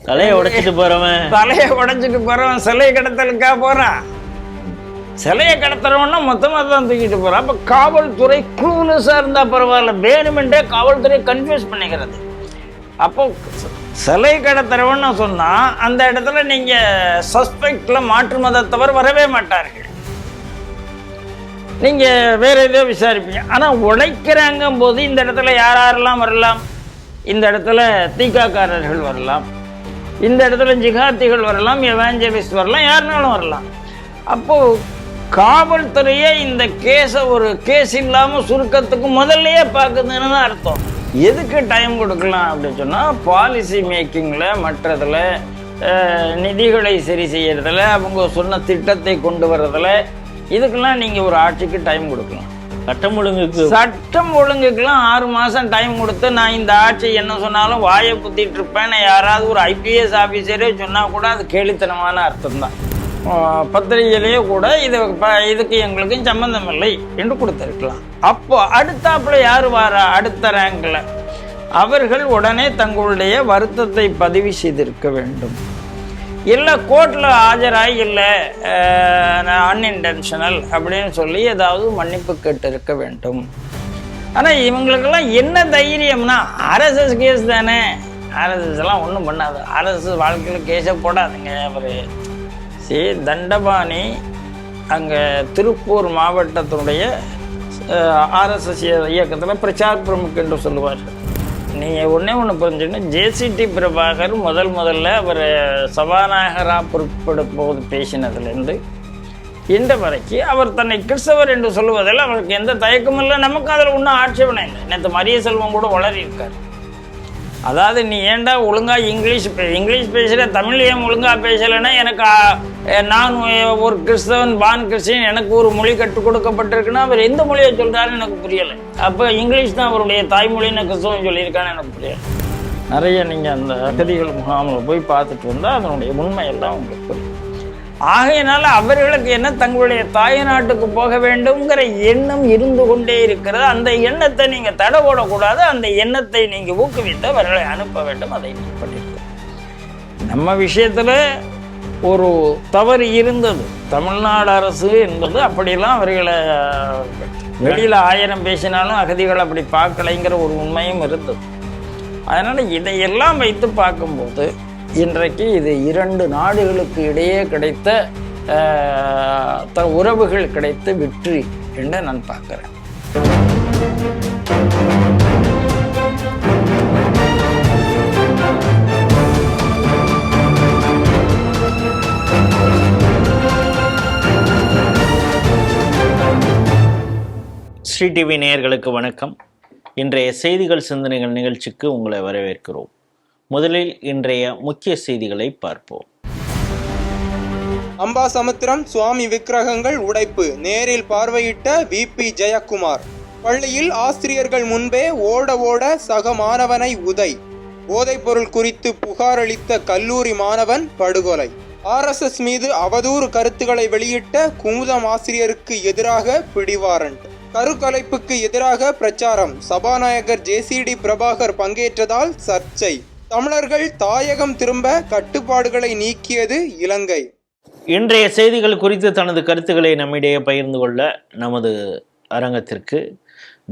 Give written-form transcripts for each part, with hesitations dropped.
தலையை உடைச்சிட்டு போறவன் சிலை கடத்தலுக்கா போறான். சிலையை கடத்துறவன்னா மொத்தமாக தான் தூக்கிட்டு போறான். அப்போ காவல்துறை க்ளூலெஸ்ஸாக இருந்தா பரவாயில்ல, வேணுமென்றே காவல்துறை கன்ஃபியூஸ் பண்ணிக்கிறது. அப்போ சிலை கடத்துறவன்னு சொன்னா அந்த இடத்துல நீங்க சஸ்பெக்ட்ல மாற்று மதத்தவர் வரவே மாட்டார்கள். நீங்க வேற ஏதோ விசாரிப்பீங்க. ஆனா உழைக்கிறாங்க போது இந்த இடத்துல யாரெல்லாம் வரலாம்? இந்த இடத்துல தீக்காக்காரர்கள் வரலாம், இந்த இடத்துல ஜிகாத்திகள் வரலாம், எவாஞ்சலிஸ்ட் வரலாம், யாருனாலும் வரலாம். அப்போ காவல்துறையே இந்த கேஸை ஒரு கேஸ் இல்லாம சுருக்கத்துக்கு முதல்லயே பார்க்குதுன்னு தான் அர்த்தம். எதுக்கு டைம் கொடுக்கலாம் அப்படின்னு சொன்னால், பாலிசி மேக்கிங்கில், மற்றதில், நிதிகளை சரி செய்யறதுல, அவங்க சொன்ன திட்டத்தை கொண்டு வர்றதுல, இதுக்கெல்லாம் நீங்கள் ஒரு ஆட்சிக்கு டைம் கொடுக்கலாம். சட்டம் ஒழுங்குக்கெல்லாம் 6 மாதம் டைம் கொடுத்து நான் இந்த ஆட்சி என்ன சொன்னாலும் வாயை குத்திட்டு இருப்பேன் யாராவது ஒரு ஐபிஎஸ் ஆஃபீஸரே சொன்னால் கூட அது கேலித்தனமான அர்த்தம் தான். பத்திரிகையிலேயே கூட இதுக்கு எங்களுக்கும் சம்பந்தம் இல்லை என்று கொடுத்துருக்கலாம். அப்போ அடுத்தாப்புல யார் வாரா? அடுத்த ரேங்கில் அவர்கள் உடனே தங்களுடைய வருத்தத்தை பதிவு செய்திருக்க வேண்டும். இல்லை கோர்ட்டில் ஆஜராகி இல்லை அன்இன்டென்ஷனல் அப்படின்னு சொல்லி ஏதாவது மன்னிப்பு கேட்டு இருக்க வேண்டும். ஆனால் இவங்களுக்கெல்லாம் என்ன தைரியம்னா, ஆர்எஸ்எஸ் கேஸ் தானே, ஆர்எஸ்எஸ் எல்லாம் ஒன்றும் பண்ணாது, ஆர்எஸ்எஸ் வாழ்க்கையில் கேஸை போடாதுங்க. அவர் தண்டபாணி அங்கே திருப்பூர் மாவட்டத்தினுடைய ஆர்எஸ்எஸ் இயக்கத்தில் பிரச்சார பிரமுக் என்று சொல்லுவார். நீங்கள் ஒன்று புரிஞ்சுக்கணும், ஜேசிடி பிரபாகர் முதல்ல அவர் சபாநாயகராக பொறுப்பெடுக்கும் போது பேசினதுலேருந்து இன்று வரைக்கும் அவர் தன்னை கிறிஸ்தவர் என்று சொல்லுவதில் அவருக்கு எந்த தயக்கமும் இல்லை. நமக்கு அதில் ஒன்றும் ஆட்சேபனை இல்லை. நேற்று மரிய செல்வம் கூட வளரி இருக்கார். அதாவது நீ ஏன்டா ஒழுங்காக இங்கிலீஷ் பேசுகிற, தமிழ் ஏன் ஒழுங்காக பேசலைன்னா, எனக்கு நான் ஒரு கிறிஸ்தவன் கிறிஸ்டியன், எனக்கு ஒரு மொழி கற்றுக் கொடுக்கப்பட்டிருக்குன்னா அவர் எந்த மொழியை சொல்கிறாருன்னு எனக்கு புரியலை. அப்போ இங்கிலீஷ் தான் அவருடைய தாய்மொழின்னு கிறிஸ்தவன் சொல்லியிருக்கான்னு எனக்கு புரியலை. நிறைய நீங்கள் அந்த அகதிகள் முகாமில் போய் பார்த்துட்டு வந்தால் அதனுடைய உண்மையெல்லாம் உங்களுக்கு புரியும். ஆகையினால அவர்களுக்கு என்ன, தங்களுடைய தாய் நாட்டுக்கு போக வேண்டும்ங்கிற எண்ணம் இருந்து கொண்டே இருக்கிறது. அந்த எண்ணத்தை நீங்கள் தடை போடக்கூடாது. அந்த எண்ணத்தை நீங்கள் ஊக்குவித்து அவர்களை அனுப்ப வேண்டும். அதை நீங்கள் பண்ணியிருக்கோம். நம்ம விஷயத்தில் ஒரு தவறு இருந்தது. தமிழ்நாடு அரசு என்பது அப்படியெல்லாம் அவர்களை வெளியில் 1000 பேசினாலும் அகதிகள் அப்படி பார்க்கலைங்கிற ஒரு உண்மையும் இருந்தது. அதனால் இதையெல்லாம் வைத்து பார்க்கும்போது இன்றைக்கு இது 2 நாடுகளுக்கு இடையே கிடைத்த உறவுகள் கிடைத்த வெற்றி என்று நான் பார்க்கிறேன். ஸ்ரீ டிவி நேயர்களுக்கு வணக்கம். இன்றைய செய்திகள் சிந்தனைகள் நிகழ்ச்சிக்கு உங்களை வரவேற்கிறோம். முதலில் இன்றைய முக்கிய செய்திகளை பார்ப்போம். அம்பாசமுத்திரம் சுவாமி விக்கிரகங்கள் உடைப்பு நேரில் பார்வையிட்ட விபி ஜெயக்குமார். பள்ளியில் ஆசிரியர்கள் முன்பே ஓட சக மாணவனை உதை. போதைப்பொருள் குறித்து புகார் அளித்த கல்லூரி மாணவன் படுகொலை. RSS மீது அவதூறு கருத்துக்களை வெளியிட்ட குமுதம் ஆசிரியருக்கு எதிராக பிடிவாரண்ட். கருக்கலைப்புக்கு எதிராக பிரச்சாரம். சபாநாயகர் JCD பிரபாகர் பங்கேற்றதால் சர்ச்சை. தமிழர்கள் தாயகம் திரும்ப கட்டுப்பாடுகளை நீக்கியது இலங்கை. இன்றைய செய்திகள் குறித்து தனது கருத்துக்களை நம்மிடையே பகிர்ந்து கொள்ள நமது அரங்கத்திற்கு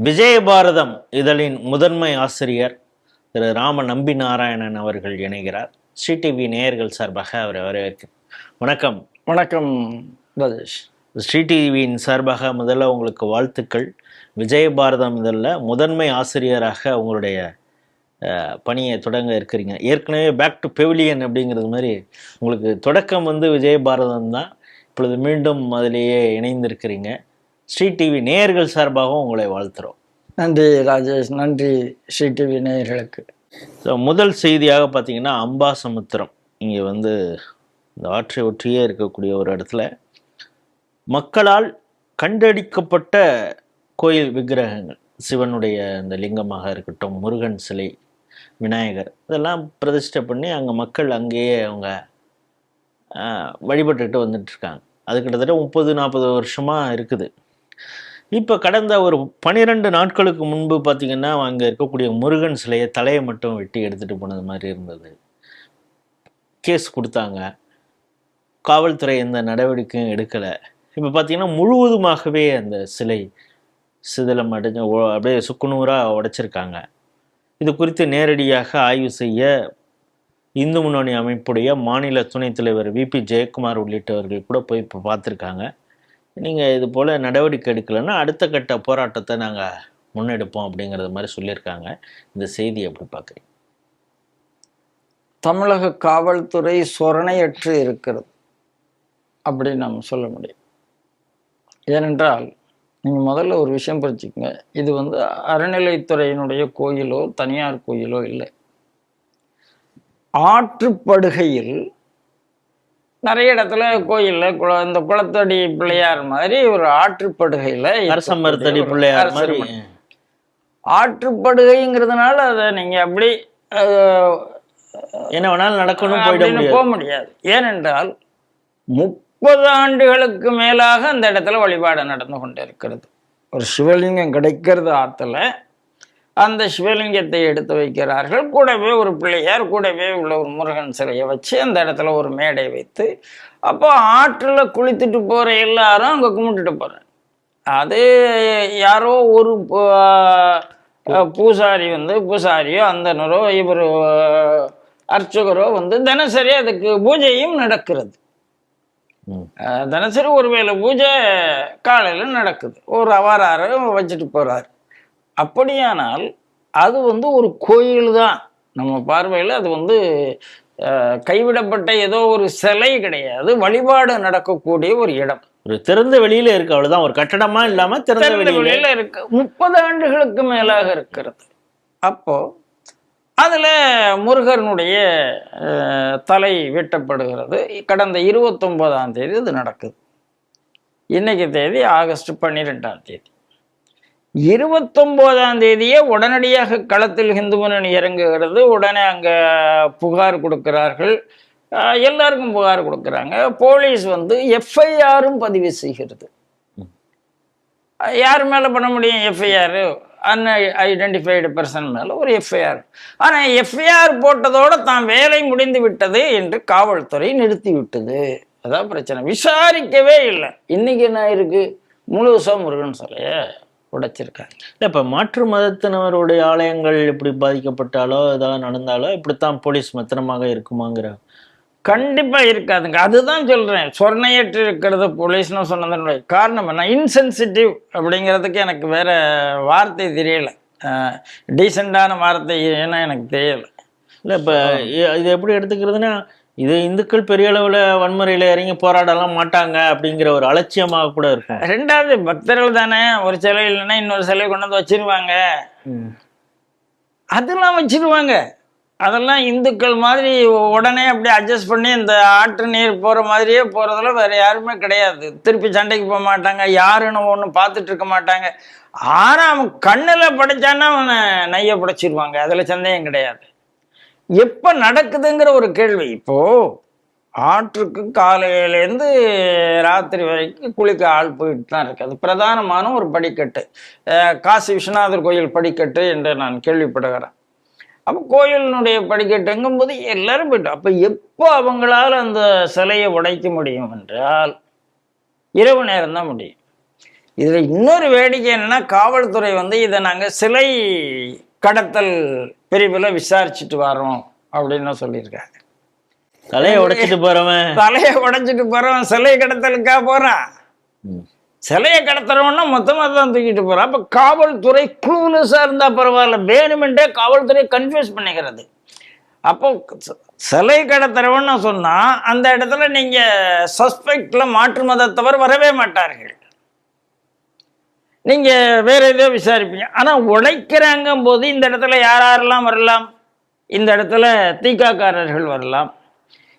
விஜயபாரதம் இதழின் முதன்மை ஆசிரியர் திரு ராம நம்பி நாராயணன் அவர்கள் இணைகிறார். ஸ்ரீ டிவி நேயர்கள் சார்பாக அவரை வரவேற்கிறேன். வணக்கம். வணக்கம் ராஜேஷ். ஸ்ரீ டிவியின் சார்பாக முதல்ல உங்களுக்கு வாழ்த்துக்கள். விஜயபாரதம் இதழில் முதன்மை ஆசிரியராக உங்களுடைய பணியை தொடங்க இருக்கிறீங்க. ஏற்கனவே பேக் டு பெவிலியன் அப்படிங்கிறது மாதிரி உங்களுக்கு தொடக்கம் விஜயபாரதம் தான். இப்பொழுது மீண்டும் அதிலேயே இணைந்திருக்கிறீங்க. ஸ்ரீ டிவி நேயர்கள் சார்பாகவும் உங்களை வாழ்த்துறோம். நன்றி ராஜேஷ். நன்றி ஸ்ரீ டிவி நேயர்களுக்கு. ஸோ முதல் செய்தியாக பார்த்தீங்கன்னா, அம்பாசமுத்திரம் இங்கே இந்த ஆற்றை ஒற்றியே இருக்கக்கூடிய ஒரு இடத்துல மக்களால் கண்டடிக்கப்பட்ட கோயில் விக்கிரகங்கள், சிவனுடைய இந்த லிங்கமாக இருக்கட்டும், முருகன் சிலை, விநாயகர், இதெல்லாம் பிரதிஷ்டை பண்ணி அங்கே மக்கள் அங்கேயே அவங்க வழிபட்டுக்கிட்டு வந்துட்டுருக்காங்க. அது கிட்டத்தட்ட 30-40 வருஷமாக இருக்குது. இப்போ கடந்த ஒரு 12 நாட்களுக்கு முன்பு பார்த்திங்கன்னா, அங்கே இருக்கக்கூடிய முருகன் சிலையை தலையை மட்டும் வெட்டி எடுத்துகிட்டு போனது மாதிரி இருந்தது. கேஸ் கொடுத்தாங்க. காவல்துறை எந்த நடவடிக்கையும் எடுக்கலை. இப்போ பார்த்தீங்கன்னா முழுவதுமாகவே அந்த சிலை சிதிலம் அடைஞ்ச அப்படியே சுக்குநூறாக உடைச்சிருக்காங்க. இது குறித்து நேரடியாக ஆய்வு செய்ய இந்து முன்னணி அமைப்புடைய மாநில துணைத் தலைவர் விபி ஜெயக்குமார் உள்ளிட்டவர்கள் கூட போய் இப்போ பார்த்துருக்காங்க. நீங்கள் இது போல் நடவடிக்கை எடுக்கலைன்னா அடுத்த கட்ட போராட்டத்தை நாங்கள் முன்னெடுப்போம் அப்படிங்கிறது மாதிரி சொல்லியிருக்காங்க. இந்த செய்தி எப்படி பார்க்குறீங்க? தமிழக காவல்துறை சொரணையற்று இருக்கிறது அப்படின்னு நம்ம சொல்ல முடியும். ஏனென்றால் நீங்கள் முதல்ல ஒரு விஷயம் புரிஞ்சுக்கங்க, இது அறநிலைத்துறையினுடைய கோயிலோ தனியார் கோயிலோ இல்லை. ஆற்றுப்படுகையில் நிறைய இடத்துல கோயில்ல இந்த குளத்தடி பிள்ளையார் மாதிரி ஒரு ஆற்றுப்படுகையில அரசமரத்தடி பிள்ளையார் மாதிரி ஆற்றுப்படுகைங்கிறதுனால அதை நீங்க அப்படி என்ன வேணாலும் நடக்கணும் போக முடியாது. ஏனென்றால் 30 ஆண்டுகளுக்கு மேலாக அந்த இடத்துல வழிபாடு நடந்து கொண்டு இருக்கிறது. ஒரு சிவலிங்கம் கிடைக்கிறது ஆத்துல, அந்த சிவலிங்கத்தை எடுத்து வைக்கிறார்கள். கூடவே ஒரு பிள்ளையார், கூடவே உள்ள ஒரு முருகன் சிலையை வச்சு அந்த இடத்துல ஒரு மேடை வைத்து, அப்போ ஆற்றுல குளித்துட்டு போற எல்லாரும் அங்க கும்பிட்டுட்டு போறாங்க. அது யாரோ ஒரு பூசாரியோ அந்தனரோ இவர் அர்ச்சகரோ தினசரி அதுக்கு பூஜையும் நடக்கிறது. தினசரி ஒருவேளை பூஜை காலையில நடக்குது, ஒரு அவாராறு வச்சுட்டு போறாரு. அப்படியானால் அது ஒரு கோயில் தான். நம்ம பார்வையில் அது கைவிடப்பட்ட ஏதோ ஒரு சிலை கிடையாது, வழிபாடு நடக்கக்கூடிய ஒரு இடம். ஒரு திறந்த வெளியில இருக்கு, அவ்வளவுதான். ஒரு கட்டடமா இல்லாம திறந்த வெளியில இருக்கு. 30 ஆண்டுகளுக்கு மேலாக இருக்கிறது. அப்போ அதுல முருகனுடைய தலை வெட்டப்படுகிறது. கடந்த 29ஆம் தேதி இது நடக்குது. இன்னைக்கு தேதி ஆகஸ்ட் 12ஆம் தேதி. 29ஆம் தேதியே உடனடியாக களத்தில் இந்து முன்னணி இறங்குகிறது. உடனே அங்க புகார் கொடுக்கிறார்கள், எல்லாருக்கும் புகார் கொடுக்குறாங்க. போலீஸ் எஃப்ஐஆரும் பதிவு செய்கிறது. யார் மேல பண்ண முடியும் எஃப்ஐஆர்? அன்ஐடென்டிஃபைடு பர்சன் மேல ஒரு எஃப்ஐஆர். ஆனா எஃப்ஐஆர் போட்டதோட தான் வேலை முடிந்து விட்டது என்று காவல்துறை நிறுத்தி விட்டது. அதான் பிரச்சனை. விசாரிக்கவே இல்லை. இன்னைக்கு என்ன இருக்கு, முழுசா முருகன் சிலைய உடைச்சிருக்காங்க. இப்ப மாற்று மதத்தினருடைய ஆலயங்கள் இப்படி பாதிக்கப்பட்டாலோ ஏதாவது நடந்தாலோ இப்படித்தான் போலீஸ் மெத்தனமாக இருக்குமாங்கிற? கண்டிப்பா இருக்காதுங்க. அதுதான் சொல்றேன், சொர்ணையற்று இருக்கிறது போலீஸ்னு சொன்னதனுடைய காரணம் என்ன? இன்சென்சிட்டிவ் அப்படிங்கிறதுக்கு எனக்கு வேற வார்த்தை தெரியல, டீசெண்டான வார்த்தை ஏன்னா எனக்கு தெரியல. இல்லை இப்போ இது எப்படி எடுத்துக்கிறதுனா, இது இந்துக்கள் பெரிய அளவில் வன்முறையில் இறங்கி போராடலாம் மாட்டாங்க அப்படிங்கிற ஒரு அலட்சியமாக கூட இருக்கும். ரெண்டாவது பக்தர்கள் தானே, ஒரு சிலை இல்லைன்னா இன்னொரு சிலை கொண்டு வச்சிருவாங்க, அதெல்லாம் வச்சிருவாங்க. அதெல்லாம் இந்துக்கள் மாதிரி உடனே அப்படி அட்ஜஸ்ட் பண்ணி இந்த ஆற்று நீர் போகிற மாதிரியே போகிறதுல வேறு யாருமே கிடையாது. திருப்பி சண்டைக்கு போக மாட்டாங்க, யாருன்னு ஒன்று பார்த்துட்டு இருக்க மாட்டாங்க. ஆனால் அவன் கண்ணில் படைச்சான்னா அவனை நைய படைச்சிருவாங்க, அதில் சந்தேகம் கிடையாது. எப்போ நடக்குதுங்கிற ஒரு கேள்வி. இப்போது ஆற்றுக்கு காலையிலேருந்து ராத்திரி வரைக்கும் குளிக்க ஆள் போயிட்டு தான் இருக்குது. அது பிரதானமான ஒரு படிக்கட்டு, காசி விஸ்வநாதர் கோயில் படிக்கட்டு என்று நான் கேள்விப்படுகிறேன். அப்போ கோயிலினுடைய படிக்கட்டுங்கும் போது எல்லாரும் போயிட்டோம். அப்போ எப்போ அவங்களால அந்த சிலையை உடைக்க முடியும் என்றால் இரவு நேரம் தான் முடியும். இதில் இன்னொரு வேடிக்கை என்னன்னா, காவல்துறை இதை நாங்கள் சிலை கடத்தல் பிரிவில் விசாரிச்சுட்டு வரோம் அப்படின்னு சொல்லியிருக்காங்க. தலையை உடைச்சிட்டு போறவன் சிலை கடத்தலுக்கா போறான்? சிலையை கடத்துறவன்னா மொத்தமாக தான் தூக்கிட்டு போறான். அப்போ காவல்துறை க்ளூலெஸ்ஸா இருந்தா பரவாயில்ல, வேணுமென்றே காவல்துறை கன்ஃபியூஸ் பண்ணிக்கிறது. அப்போ சிலை கடத்துறவன்னு சொன்னா அந்த இடத்துல நீங்க சஸ்பெக்ட்ல மாற்று மதத்தவர் வரவே மாட்டார்கள், நீங்க வேற ஏதோ விசாரிப்பீங்க. ஆனா உழைக்கிறாங்கும் போது இந்த இடத்துல யாரெல்லாம் வரலாம்? இந்த இடத்துல தீக்காக்காரர்கள் வரலாம்,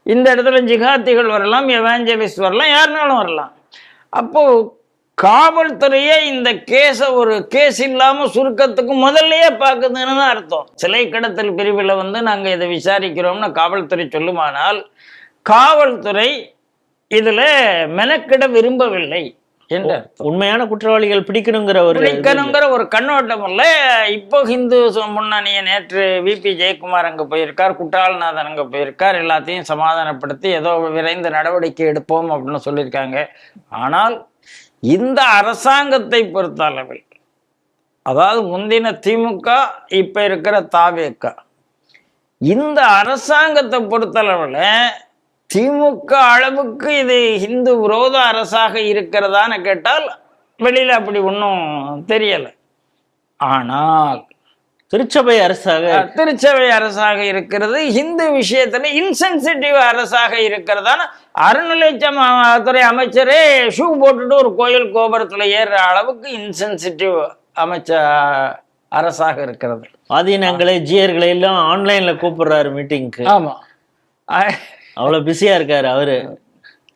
இந்த இடத்துல ஜிகாத்திகள் வரலாம், எவாஞ்சலிஸ்ட் வரலாம், யாருனாலும் வரலாம். அப்போ காவல்துறையே இந்த கேஸை ஒரு கேஸ் இல்லாம சுருக்கத்துக்கு முதல்லயே பார்க்குதுன்னு தான் அர்த்தம். சிலை கடத்தல் பிரிவில் நாங்க இதை விசாரிக்கிறோம்னு காவல்துறை சொல்லுமானால், காவல்துறை இதுல மெனக்கிட விரும்பவில்லை. என்ற அர்த்தம். உண்மையான குற்றவாளிகள் பிடிக்கணுங்கிற ஒரு கண்ணோட்டம் இல்ல. இப்போ ஹிந்து முன்னணியை நேற்று விபி ஜெயக்குமார் அங்க போயிருக்கார், குற்றாலநாதன் அங்க போயிருக்கார், எல்லாத்தையும் சமாதானப்படுத்தி ஏதோ விரைந்து நடவடிக்கை எடுப்போம் அப்படின்னு சொல்லியிருக்காங்க. ஆனால் இந்த அரசாங்கத்தை பொறுத்த அளவில், அதாவது முந்தின திமுக இப்ப இருக்கிற தாவேக, இந்த அரசாங்கத்தை பொறுத்தளவில் திமுக அளவுக்கு இது இந்து விரோத அரசாக இருக்கிறதான்னு கேட்டால் வெளியில அப்படி ஒன்றும் தெரியல. ஆனால் திருச்சபை அரசாக இருக்கிறது. இந்து விஷயத்துல இன்சென்சிட்டிவ் அரசாக இருக்கிறதான அறநிலையத்துறை அமைச்சரே ஷூ போட்டுட்டு ஒரு கோயில் கோபுரத்துல ஏறுற அளவுக்கு இன்சென்சிட்டிவ் அரசாக இருக்கிறது. ஆதீனங்களை ஜியர்களை எல்லாம் ஆன்லைன்ல கூப்பிடுறாரு மீட்டிங்க்கு. ஆமா, அவ்வளவு பிஸியா இருக்காரு அவரு.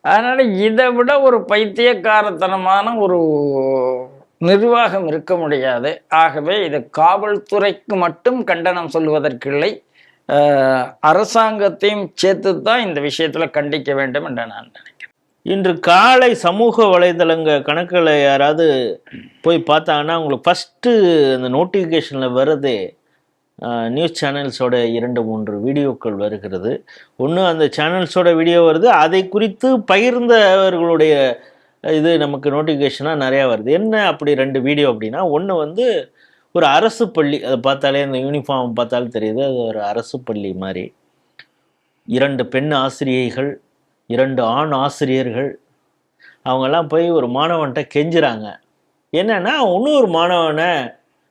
அதனால இதை விட ஒரு பைத்தியக்காரத்தனமான ஒரு நிர்வாகம் இருக்க முடியாது. ஆகவே இது காவல்துறைக்கு மட்டும் கண்டனம் சொல்வதற்கில்லை, அரசாங்கத்தையும் சேர்த்து தான் இந்த விஷயத்துல கண்டிக்க வேண்டும் என்று நான் நினைக்கிறேன். இன்று காலை சமூக வலைதளங்க கணக்கில் யாராவது போய் பார்த்தாங்கன்னா உங்களுக்கு ஃபஸ்ட்டு அந்த நோட்டிஃபிகேஷனில் வருதே நியூஸ் சேனல்ஸோட 2-3 வீடியோக்கள் வருகிறது. ஒன்று அந்த சேனல்ஸோட வீடியோ வருது, அதை குறித்து பகிர்ந்தவர்களுடைய இது நமக்கு நோட்டிஃபிகேஷனாக நிறையா வருது. என்ன அப்படி 2 வீடியோ அப்படின்னா, ஒன்று ஒரு அரசு பள்ளி, அதை பார்த்தாலே அந்த யூனிஃபார்ம் பார்த்தாலும் தெரியுது அது ஒரு அரசு பள்ளி மாதிரி. 2 பெண் ஆசிரியைகள், 2 ஆண் ஆசிரியர்கள், அவங்கெல்லாம் போய் ஒரு மாணவன்கிட்ட கெஞ்சுறாங்க. என்னன்னா இன்னொரு மாணவனை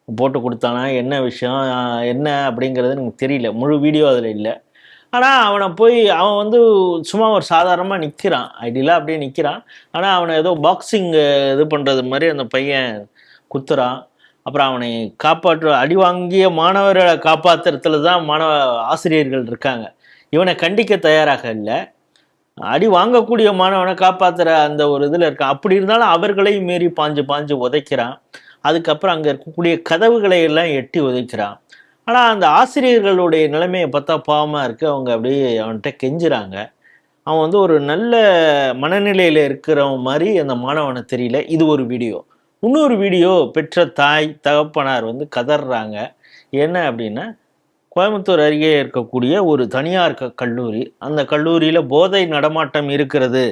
போட்டு கொடுத்தானா, என்ன விஷயம் என்ன அப்படிங்கிறது எனக்கு தெரியல, முழு வீடியோ அதில் இல்லை. ஆனால் அவன் சும்மா ஒரு சாதாரணமாக நிற்கிறான், ஐடியலாக அப்படியே நிற்கிறான். ஆனால் அவனை ஏதோ பாக்ஸிங் இது பண்ணுறது மாதிரி அந்த பையன் குத்துறான். அப்புறம் அவனை அடி வாங்கிய மாணவரை காப்பாற்றுறதுல தான் ஆசிரியர்கள் இருக்காங்க. இவனை கண்டிக்க தயாராக இல்லை, அடி வாங்கக்கூடிய மாணவனை காப்பாற்றுற அந்த ஒரு இதில் இருக்கான். அப்படி இருந்தாலும் அவர்களையும் மீறி பாஞ்சு உதைக்கிறான். அதுக்கப்புறம் அங்கே இருக்கக்கூடிய கதவுகளை எல்லாம் எட்டி உதைக்கிறான். ஆனால் அந்த ஆசிரியர்களுடைய நிலைமையை பார்த்தா பாவமாக இருக்குது. அவங்க அப்படியே அவன்கிட்ட கெஞ்சுறாங்க. அவன் ஒரு நல்ல மனநிலையில் இருக்கிறவன் மாதிரி அந்த மாணவனை தெரியல. இது ஒரு வீடியோ. இன்னொரு வீடியோ, பெற்ற தாய் தகப்பனார் கதறாங்க. என்ன அப்படின்னா, கோயம்புத்தூர் அருகே இருக்கக்கூடிய ஒரு தனியார் கல்லூரி, அந்த கல்லூரியில் போதை நடமாட்டம் இருக்கிறது,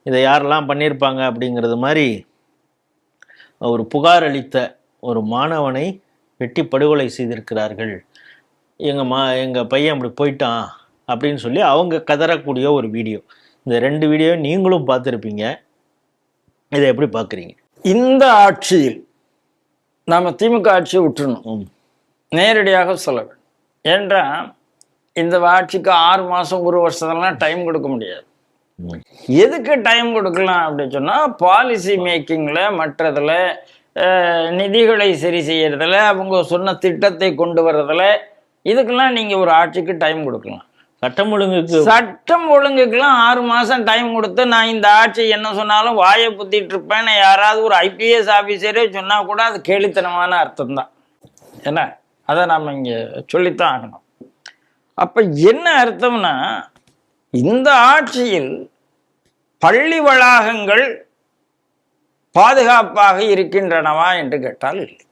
இதை யாரெல்லாம் பண்ணியிருப்பாங்க அப்படிங்கிறது மாதிரி ஒரு புகார் அளித்த ஒரு மாணவனை வெட்டி படுகொலை செய்திருக்கிறார்கள். எங்கள் பையன் அப்படி போயிட்டான் அப்படின்னு சொல்லி அவங்க கதறக்கூடிய ஒரு வீடியோ. இந்த 2 வீடியோ நீங்களும் பார்த்துருப்பீங்க. இதை எப்படி பார்க்குறீங்க? இந்த ஆட்சியில் நாம் திமுக ஆட்சியை விட்டுறணும், நேரடியாக சொல்ல வேண்டும். ஏன்றால் இந்த ஆட்சிக்கு 6 மாதம் 1 வருஷத்துலாம் டைம் கொடுக்க முடியாது. எதுக்கு டைம் கொடுக்கலாம் அப்படின்னு சொன்னால், பாலிசி மேக்கிங்கில், மற்றதில், நிதிகளை சரி செய்யறதுல, அவங்க சொன்ன திட்டத்தை கொண்டு வர்றதுல, இதுக்கெல்லாம் நீங்கள் ஒரு ஆட்சிக்கு டைம் கொடுக்கலாம். சட்டம் ஒழுங்குக்கெல்லாம் 6 மாதம் டைம் கொடுத்து நான் இந்த ஆட்சி என்ன சொன்னாலும் வாயை புத்திட்டு இருப்பேன் யாராவது ஒரு ஐபிஎஸ் ஆஃபீஸரே சொன்னால் கூட அது கேலித்தனமான அர்த்தம் தான். ஏன்னா அதை நாம் இங்கே சொல்லித்தான் ஆகணும். அப்போ என்ன அர்த்தம்னா, இந்த ஆட்சியில் பள்ளி வளாகங்கள் பாதுகாப்பாக இருக்கின்றனவா என்று கேட்டால் இல்லை,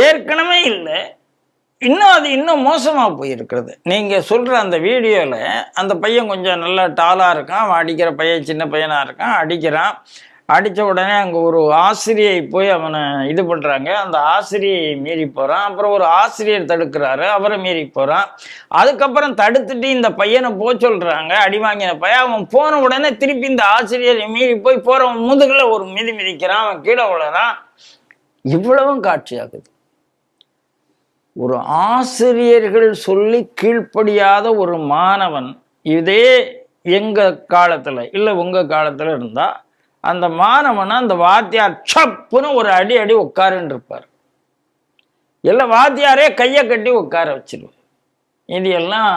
ஏற்கனவே இல்லை. இன்னும் மோசமாக போயிருக்கிறது. நீங்கள் சொல்கிற அந்த வீடியோவில் அந்த பையன் கொஞ்சம் நல்லா டாலாக இருக்கான், அவன் அடிக்கிற பையன் சின்ன பையனாக இருக்கான், அடித்த உடனே அங்கே ஒரு ஆசிரியை போய் அவனை இது பண்ணுறாங்க, அந்த ஆசிரியை மீறி போகிறான். அப்புறம் ஒரு ஆசிரியர் தடுக்கிறாரு, அவரை மீறி போகிறான். அதுக்கப்புறம் தடுத்துட்டு இந்த பையனை சொல்கிறாங்க, அடி வாங்கின பையன். அவன் போன உடனே திருப்பி இந்த ஆசிரியரை மீறி போய் போகிறவன் முதுகில் ஒரு மிதிக்கிறான், அவன் கீழே விழுறான். இவ்வளவும் காட்சியாகுது. ஒரு ஆசிரியர்கள் சொல்லி கீழ்ப்படியாத ஒரு மாணவன் இதே எங்கள் காலத்தில் இல்லை உங்கள் காலத்தில் இருந்தால், அந்த மாணவனை அந்த வாத்தியார் சப்புன்னு ஒரு அடி உட்காருன்னு இருப்பார். எல்லாம் வாத்தியாரே கையை கட்டி உட்கார வச்சிருவோம். இது எல்லாம்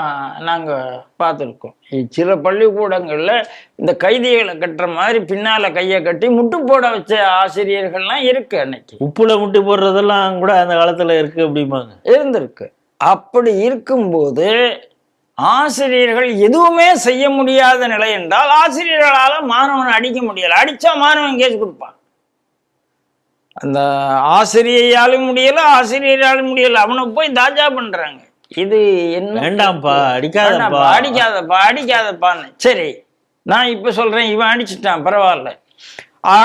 நாங்கள் பார்த்துருக்கோம். சில பள்ளிக்கூடங்களில் இந்த கைதிகளை கட்டுற மாதிரி பின்னால் கையை கட்டி முட்டு போட வச்ச ஆசிரியர்கள்லாம் இருக்கு. அன்னைக்கு உப்புல முட்டு போடுறதெல்லாம் கூட அந்த காலத்தில் இருக்கு அப்படிம்பாங்க, இருந்திருக்கு. அப்படி இருக்கும்போது ஆசிரியர்கள் எதுவுமே செய்ய முடியாத நிலை என்றால் ஆசிரியர்களால் மாணவனை அடிக்க முடியலை. அடித்தா மாணவன் கேஸ் கொடுப்பான். அந்த ஆசிரியராலும் முடியலை, ஆசிரியராலும் முடியலை, அவனை போய் தாஜா பண்றாங்க. இது என்ன? வேண்டாம்ப்பா, அடிக்காதப்பா, அடிக்காதப்பான்னு. சரி, நான் இப்ப சொல்றேன், இவன் அடிச்சுட்டான், பரவாயில்ல.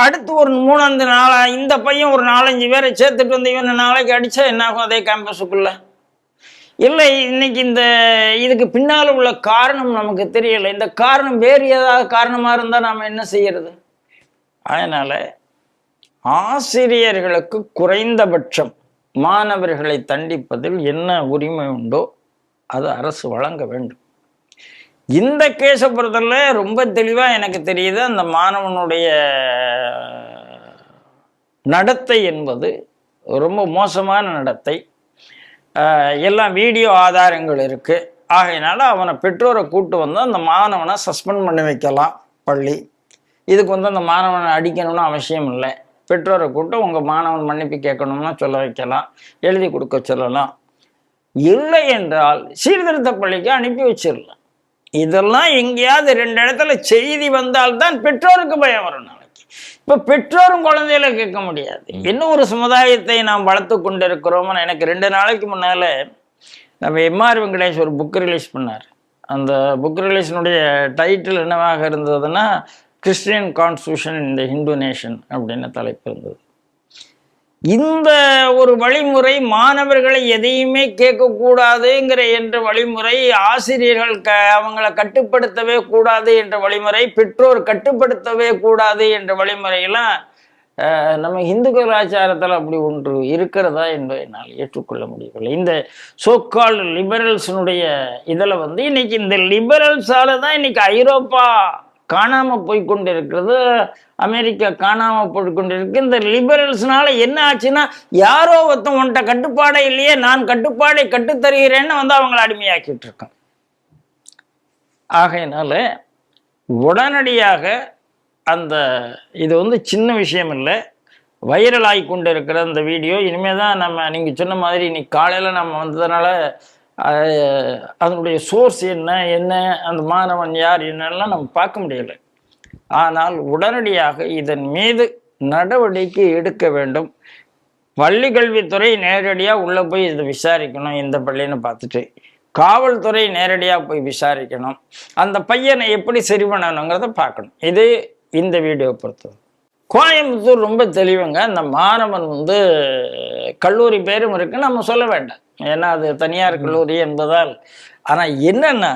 அடுத்து ஒரு 3 நாளா இந்த பையன் ஒரு 4-5 பேரை சேர்த்துட்டு வந்து இவன் நாளைக்கு அடிச்சா என்ன ஆகும் அதே கேம்பஸுக்குள்ள? இல்லை, இன்னைக்கு இதுக்கு பின்னால உள்ள காரணம் நமக்கு தெரியலை. இந்த காரணம் வேறு ஏதாவது காரணமா இருந்தா நாம என்ன செய்யறது? அதனால ஆசிரியர்களுக்கு குறைந்தபட்சம் மாணவர்களை தண்டிப்பதில் என்ன உரிமை உண்டோ அது அரசு வழங்க வேண்டும். இந்த கேஸை பொறுத்தவரை ரொம்ப தெளிவா எனக்கு தெரியுது, அந்த மாணவனுடைய நடத்தை என்பது ரொம்ப மோசமான நடத்தை. எல்லாம் வீடியோ ஆதாரங்கள் இருக்கு. ஆகையினால அவனை பெற்றோரை கூட்டு வந்து அந்த மாணவனை சஸ்பெண்ட் பண்ணி வைக்கலாம் பள்ளி. இதுக்கு வந்து அந்த மாணவனை அடிக்கணும்னு அவசியம் இல்லை. பெற்றோரை கூட்டு உங்கள் மாணவன் மன்னிப்பு கேட்கணும்னா சொல்ல வைக்கலாம், எழுதி கொடுக்க சொல்லலாம். இல்லை என்றால் சீர்திருத்த பள்ளிக்கு அனுப்பி வச்சிடலாம். இதெல்லாம் எங்கேயாவது 2 இடத்துல செய்தி வந்தால்தான் பெற்றோருக்கு பயம் வரும். நாளைக்கு இப்போ பெற்றோரும் குழந்தைகளை கேட்க முடியாது. இன்னும் ஒரு சமுதாயத்தை நாம் வளர்த்து கொண்டு இருக்கிறோம்னு எனக்கு 2 நாளைக்கு முன்னால் நம்ம எம்ஆர் வெங்கடேஷ் ஒரு புக் ரிலீஸ் பண்ணார். அந்த புக் ரிலீஸினுடைய டைட்டில் என்னவாக இருந்ததுன்னா, கிறிஸ்டியன் கான்ஸ்டியூஷன் இன் த ஹிந்து நேஷன் அப்படின்னு தலைப்பு இருந்தது. இந்த ஒரு வழிமுறை மாணவர்களை எதையுமே கேட்கக்கூடாதுங்கிற என்ற வழிமுறை, ஆசிரியர்கள் அவங்கள கட்டுப்படுத்தவே கூடாது என்ற வழிமுறை, பெற்றோர் கட்டுப்படுத்தவே கூடாது என்ற வழிமுறையெல்லாம் நம்ம இந்து கலாச்சாரத்தில் அப்படி ஒன்று இருக்கிறதா என்பதை என்னால் ஏற்றுக்கொள்ள முடியவில்லை. இந்த சோக்கால் லிபரல்ஸினுடைய இதில் வந்து இன்னைக்கு இந்த லிபரல்ஸால தான் இன்னைக்கு ஐரோப்பா காணாம போய்கொண்டு இருக்கிறது, அமெரிக்கா காணாம போய்கொண்டிருக்கு. இந்த லிபரல்ஸ்னால என்ன ஆச்சுன்னா, யாரோ ஒருத்தன் உன்ட்ட கட்டுப்பாடே இல்லையே, நான் கட்டுப்பாடை கட்டுத்தருகிறேன்னு வந்து அவங்களை அடிமையாக்கிட்டு இருக்கான். ஆகையினால உடனடியாக இது வந்து சின்ன விஷயம் இல்லை, வைரல் ஆகி கொண்டு இருக்கிற அந்த வீடியோ இனிமேல் தான் நம்ம நீங்கள் சொன்ன மாதிரி இன்னைக்கு காலையில் நம்ம வந்ததுனால அதனுடைய சோர்ஸ் என்ன அந்த மாணவன் யார் என்னெல்லாம் நம்ம பார்க்க முடியலை. ஆனால் உடனடியாக இதன் மீது நடவடிக்கை எடுக்க வேண்டும். பள்ளி கல்வித்துறை நேரடியாக உள்ளே போய் இதை விசாரிக்கணும். இந்த பள்ளின்னு பார்த்துட்டு காவல்துறை நேரடியாக போய் விசாரிக்கணும். அந்த பையனை எப்படி சரி பண்ணணுங்கிறத பார்க்கணும். இது இந்த வீடியோ பொறுத்தது. கோயம்புத்தூர் ரொம்ப தெளிவுங்க. அந்த மாணவன் வந்து கல்லூரி பேரும் இருக்கு, நம்ம சொல்ல வேண்டாம், ஏன்னா அது தனியார் கல்லூரி என்பதால். ஆனால் என்னன்னா,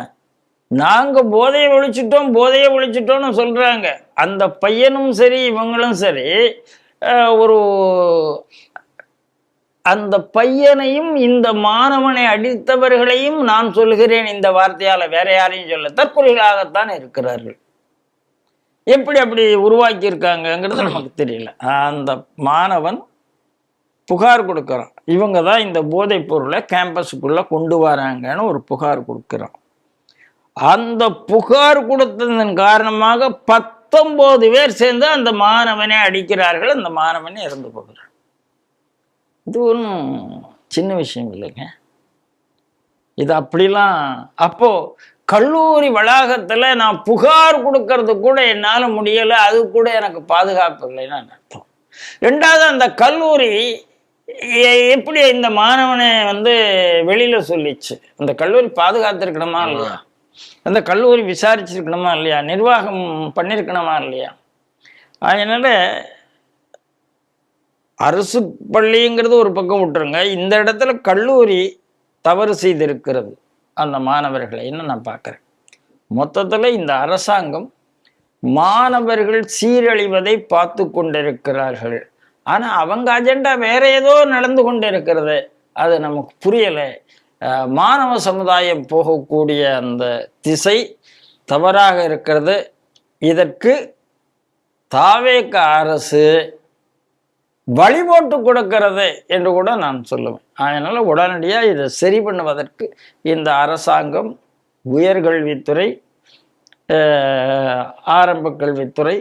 நாங்கள் போதையை ஒழிச்சிட்டோம்னு சொல்கிறாங்க. அந்த பையனும் சரி இவங்களும் சரி அந்த பையனையும் இந்த மாணவனை அடித்தவர்களையும் நான் சொல்கிறேன் இந்த வார்த்தையால், வேற யாரையும் சொல்ல, தற்கொலைகளாகத்தான் இருக்கிறார்கள். எப்படி அப்படி உருவாக்கி இருக்காங்கங்கிறது நமக்கு தெரியல. அந்த மாணவன் புகார் கொடுக்குறான், இவங்க தான் இந்த போதைப் பொருளை கேம்பஸுக்குள்ள கொண்டு வராங்கன்னு ஒரு புகார் கொடுக்குறான். அந்த புகார் கொடுத்ததன் காரணமாக 19 பேர் சேர்ந்து அந்த மாணவனை அடிக்கிறார்கள். அந்த மாணவனை இறந்து போகிறார். இது ஒன்றும் சின்ன விஷயம் இல்லைங்க. இது அப்படிலாம் அப்போ கல்லூரி வளாகத்தில் நான் புகார் கொடுக்கறது கூட என்னால் முடியலை, அது கூட எனக்கு பாதுகாப்பு இல்லைன்னு அர்த்தம். 2வது, அந்த கல்லூரி எப்படி இந்த மாணவனை வந்து வெளியில சொல்லிச்சு? அந்த கல்லூரி பாதுகாத்திருக்கணுமா இல்லையா? அந்த கல்லூரி விசாரிச்சிருக்கணுமா இல்லையா? நிர்வாகம் பண்ணிருக்கணுமா இல்லையா? அதனால அரசு பள்ளிங்கிறது ஒரு பக்கம் விட்டுருங்க, இந்த இடத்துல கல்லூரி தவறு செய்திருக்கிறது அந்த மாணவர்களை என்ன நான் பார்க்குறேன். மொத்தத்தில் இந்த அரசாங்கம் மாணவர்கள் சீரழிவதை பார்த்து கொண்டிருக்கிறார்கள். ஆனால் அவங்க அஜெண்டா வேற ஏதோ நடந்து கொண்டு இருக்கிறது, அது நமக்கு புரியலை. மாணவ சமுதாயம் போகக்கூடிய அந்த திசை தவறாக இருக்கிறது. இதற்கு தாவேக அரசு வழிபோட்டு கொடுக்கிறது என்று கூட நான் சொல்லுவேன். அதனால் உடனடியாக இதை சரி பண்ணுவதற்கு இந்த அரசாங்கம், உயர்கல்வித்துறை, ஆரம்ப கல்வித்துறை,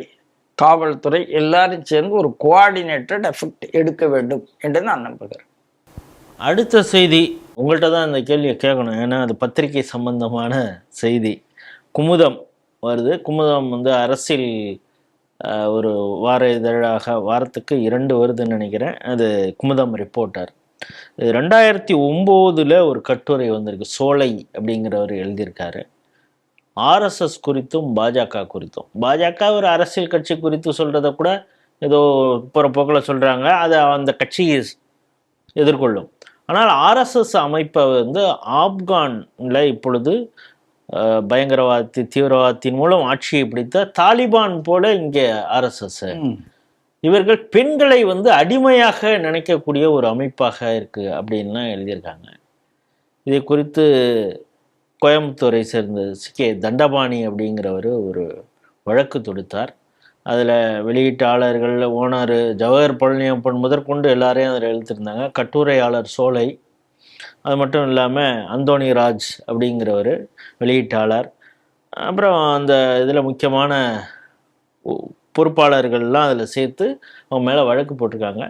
காவல்துறை எல்லாரும் சேர்ந்து ஒரு கோஆர்டினேட்டட் எஃபெக்ட் எடுக்க வேண்டும் என்று நான் நம்புகிறேன். அடுத்த செய்தி உங்கள்கிட்ட தான் இந்த கேள்வியை கேட்கணும், ஏன்னா அது பத்திரிகை சம்பந்தமான செய்தி. குமுதம் வருது. குமுதம் வந்து அரசியல் ஒரு வார இதழாக வாரத்துக்கு 2 வருதுன்னு நினைக்கிறேன். அது குமுதம் ரிப்போர்ட்டர். 2009 ஒரு கட்டுரை வந்திருக்கு. சோலை அப்படிங்கிறவர் எழுதியிருக்காரு. ஆர்எஸ்எஸ் குறித்தும் பாஜக குறித்தும். பாஜக ஒரு அரசியல் கட்சி குறித்து சொல்கிறத கூட ஏதோ போகிற போக்கில் சொல்கிறாங்க, அதை அந்த கட்சி எதிர்கொள்ளும். ஆனால் ஆர்எஸ்எஸ் அமைப்பை வந்து ஆப்கானில் இப்பொழுது பயங்கரவாதி தீவிரவாதத்தின் மூலம் ஆட்சியை பிடித்த தாலிபான் போல இங்கே ஆர்எஸ்எஸ். இவர்கள் பெண்களை வந்து அடிமையாக நினைக்கக்கூடிய ஒரு அமைப்பாக இருக்கு அப்படின்லாம் எழுதியிருக்காங்க. இதை குறித்து கோயம்புத்தூரை சேர்ந்த கே தண்டபாணி அப்படிங்கிறவர் ஒரு வழக்கு தொடுத்தார். அதில் வெளியீட்டாளர்கள், ஓனர் ஜவஹர் பழனியப்பன் முதற்கொண்டு எல்லாரையும் அதில் எழுத்திருந்தாங்க. கட்டுரையாளர் சோலை, அது மட்டும் இல்லாமல் அந்தோணி ராஜ் அப்படிங்கிறவர் வெளியீட்டாளர். அப்புறம் அந்த இதில் முக்கியமான பொறுப்பாளர்கள்லாம் அதில் சேர்த்து அவங்க மேலே வழக்கு போட்டிருக்காங்க.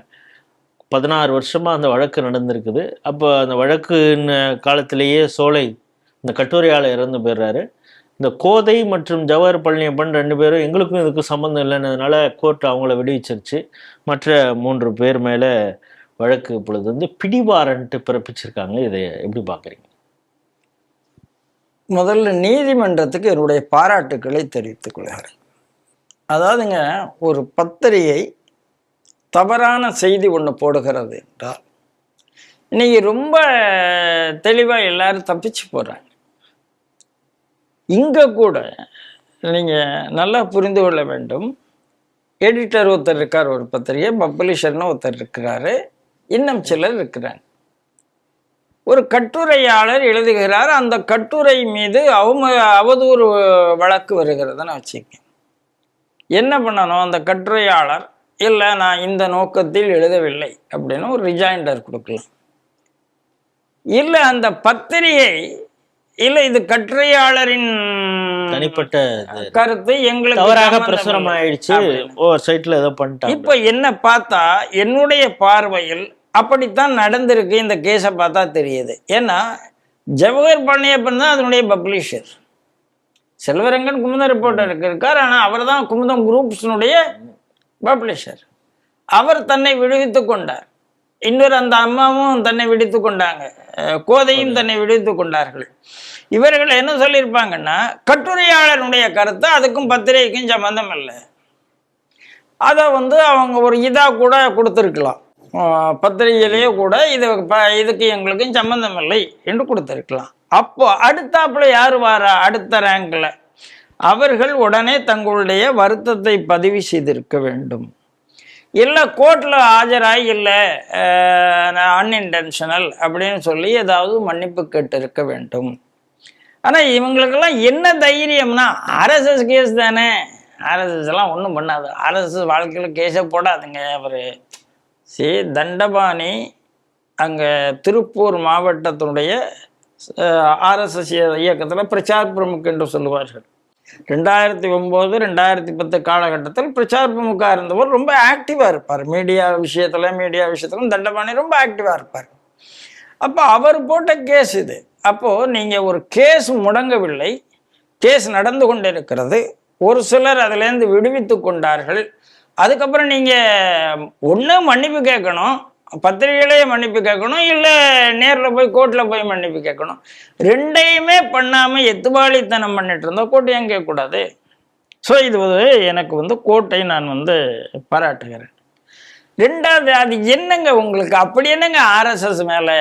16 வருஷமாக அந்த வழக்கு நடந்திருக்குது. அப்போ அந்த வழக்குன்னு காலத்திலேயே சோலை இந்த கட்டுரையாளர் இறந்து போயிடுறாரு. இந்த கோதை மற்றும் ஜவஹர் பழனியப்பன் 2 பேரும் எங்களுக்கும் இதுக்கும் சம்மந்தம் இல்லைன்னதுனால கோர்ட் அவங்கள விடுவிச்சிருச்சு. மற்ற 3 பேர் மேலே வழக்கு இப்பொழுது வந்து பிடிவாரண்ட்டு பிறப்பிச்சிருக்காங்க. இதை எப்படி பார்க்குறீங்க? முதல்ல நீதிமன்றத்துக்கு என்னுடைய பாராட்டுக்களை தெரிவித்துக் கொள்கிறேன். அதாவதுங்க, ஒரு பத்திரிகை தவறான செய்தி ஒன்று போடுகிறது என்றால் இன்னைக்கு ரொம்ப தெளிவாக எல்லாரும் தப்பிச்சு போகிறாங்க. இங்கே கூட நீங்கள் நல்லா புரிந்து கொள்ள வேண்டும். எடிட்டர் ஒருத்தர் இருக்கார் ஒரு பத்திரிகை, பப்ளிஷர்னு ஒருத்தர் இருக்கிறாரு, இன்னும் சிலர் இருக்கிறாங்க. ஒரு கட்டுரையாளர் எழுதுகிறார், அந்த கட்டுரை மீது அவதூறு வழக்கு வருகிறதுன்னு வச்சுக்க. என்ன பண்ணணும்? அந்த கட்டுரையாளர் இல்லை நான் இந்த நோக்கத்தில் எழுதவில்லை அப்படின்னு ஒரு ரிஜாயிண்டர் கொடுக்கலாம். இல்லை அந்த பத்திரிகை இல்லை இது கட்டுரையாளரின் தனிப்பட்ட கருத்து எங்களுக்கு தவறாக பிரசுரம் ஆயிடுச்சு, ஓவர் சைட்ல ஏதோ பண்ணிட்டாங்க. இப்போ என்ன பார்த்தா என்னுடைய பார்வையில் அப்படித்தான் நடந்திருக்கு. இந்த கேஸை பார்த்தா தெரியுது. ஏன்னா ஜவஹர் பழனியப்பன் தான் அதனுடைய பப்ளிஷர், செல்வரங்கன் குமுதம் ரிப்போர்ட்டர் இருக்கார், ஆனால் அவர் தான் குமுதம் குரூப்ஸினுடைய பப்ளிஷர். அவர் தன்னை விடுவித்து கொண்டார். இன்னொரு அந்த அம்மாவும் தன்னை விடுவித்து கொண்டாங்க, கோதையும் தன்னை விடுவித்து கொண்டார்கள். இவர்கள் என்ன சொல்லியிருப்பாங்கன்னா, கட்டுரையாளருடைய கருத்து அதுக்கும் பத்திரிகைக்கும் சம்பந்தம் இல்லை, அதை அவங்க ஒரு இதாக கூட கொடுத்துருக்கலாம், பத்திரிகையிலேயே கூட இதுக்கு எங்களுக்கும் சம்பந்தம் இல்லை என்று கொடுத்துருக்கலாம். அப்போ அடுத்தாப்புல யார் வாரா? அடுத்த ரேங்கில் அவர்கள் உடனே தங்களுடைய வருத்தத்தை பதிவு செய்திருக்க வேண்டும். இல்லை கோர்ட்டில் ஆஜராகி இல்லை அன்இன்டென்ஷனல் அப்படின்னு சொல்லி ஏதாவது மன்னிப்பு கேட்டு இருக்க வேண்டும். ஆனால் இவங்களுக்கெல்லாம் என்ன தைரியம்னா, ஆர்எஸ்எஸ் கேஸ் தானே, ஆர்எஸ்எஸ் எல்லாம் ஒன்றும் பண்ணாது, ஆர்எஸ்எஸ் வாழ்க்கையில் கேஸே போடாதுங்க. அவர் தண்டபாணி அங்கே திருப்பூர் மாவட்டத்தினுடைய ஆர்எஸ்எஸ் இயக்கத்தில் பிரச்சார் பிரமுக் என்று சொல்லுவார்கள். 2009, 2010 காலகட்டத்தில் பிரச்சார் பிரமுக்காக இருந்தவர் ரொம்ப ஆக்டிவாக இருப்பார். மீடியா விஷயத்திலும் தண்டபாணி ரொம்ப ஆக்டிவாக இருப்பார். அப்போ அவர் போட்ட கேஸ் இது. அப்போது நீங்கள் ஒரு கேஸ் முடங்கவில்லை, கேஸ் நடந்து கொண்டு இருக்கிறது, ஒரு சிலர் அதிலேருந்து விடுவித்து கொண்டார்கள். அதுக்கப்புறம் நீங்கள் ஒன்று மன்னிப்பு கேட்கணும், பத்திரிகையிலேயே மன்னிப்பு கேட்கணும், இல்லை நேரில் போய் கோர்ட்டில் போய் மன்னிப்பு கேட்கணும். ரெண்டையுமே பண்ணாமல் எத்துவாளித்தனம் பண்ணிட்டு இருந்தால் கோர்ட்டு ஏன் கேட்கக்கூடாது? ஸோ இது எனக்கு கோர்ட்டை நான் பாராட்டுகிறேன். ரெண்டாவது, அது என்னங்க உங்களுக்கு அப்படி என்னங்க ஆர்எஸ்எஸ் மேலே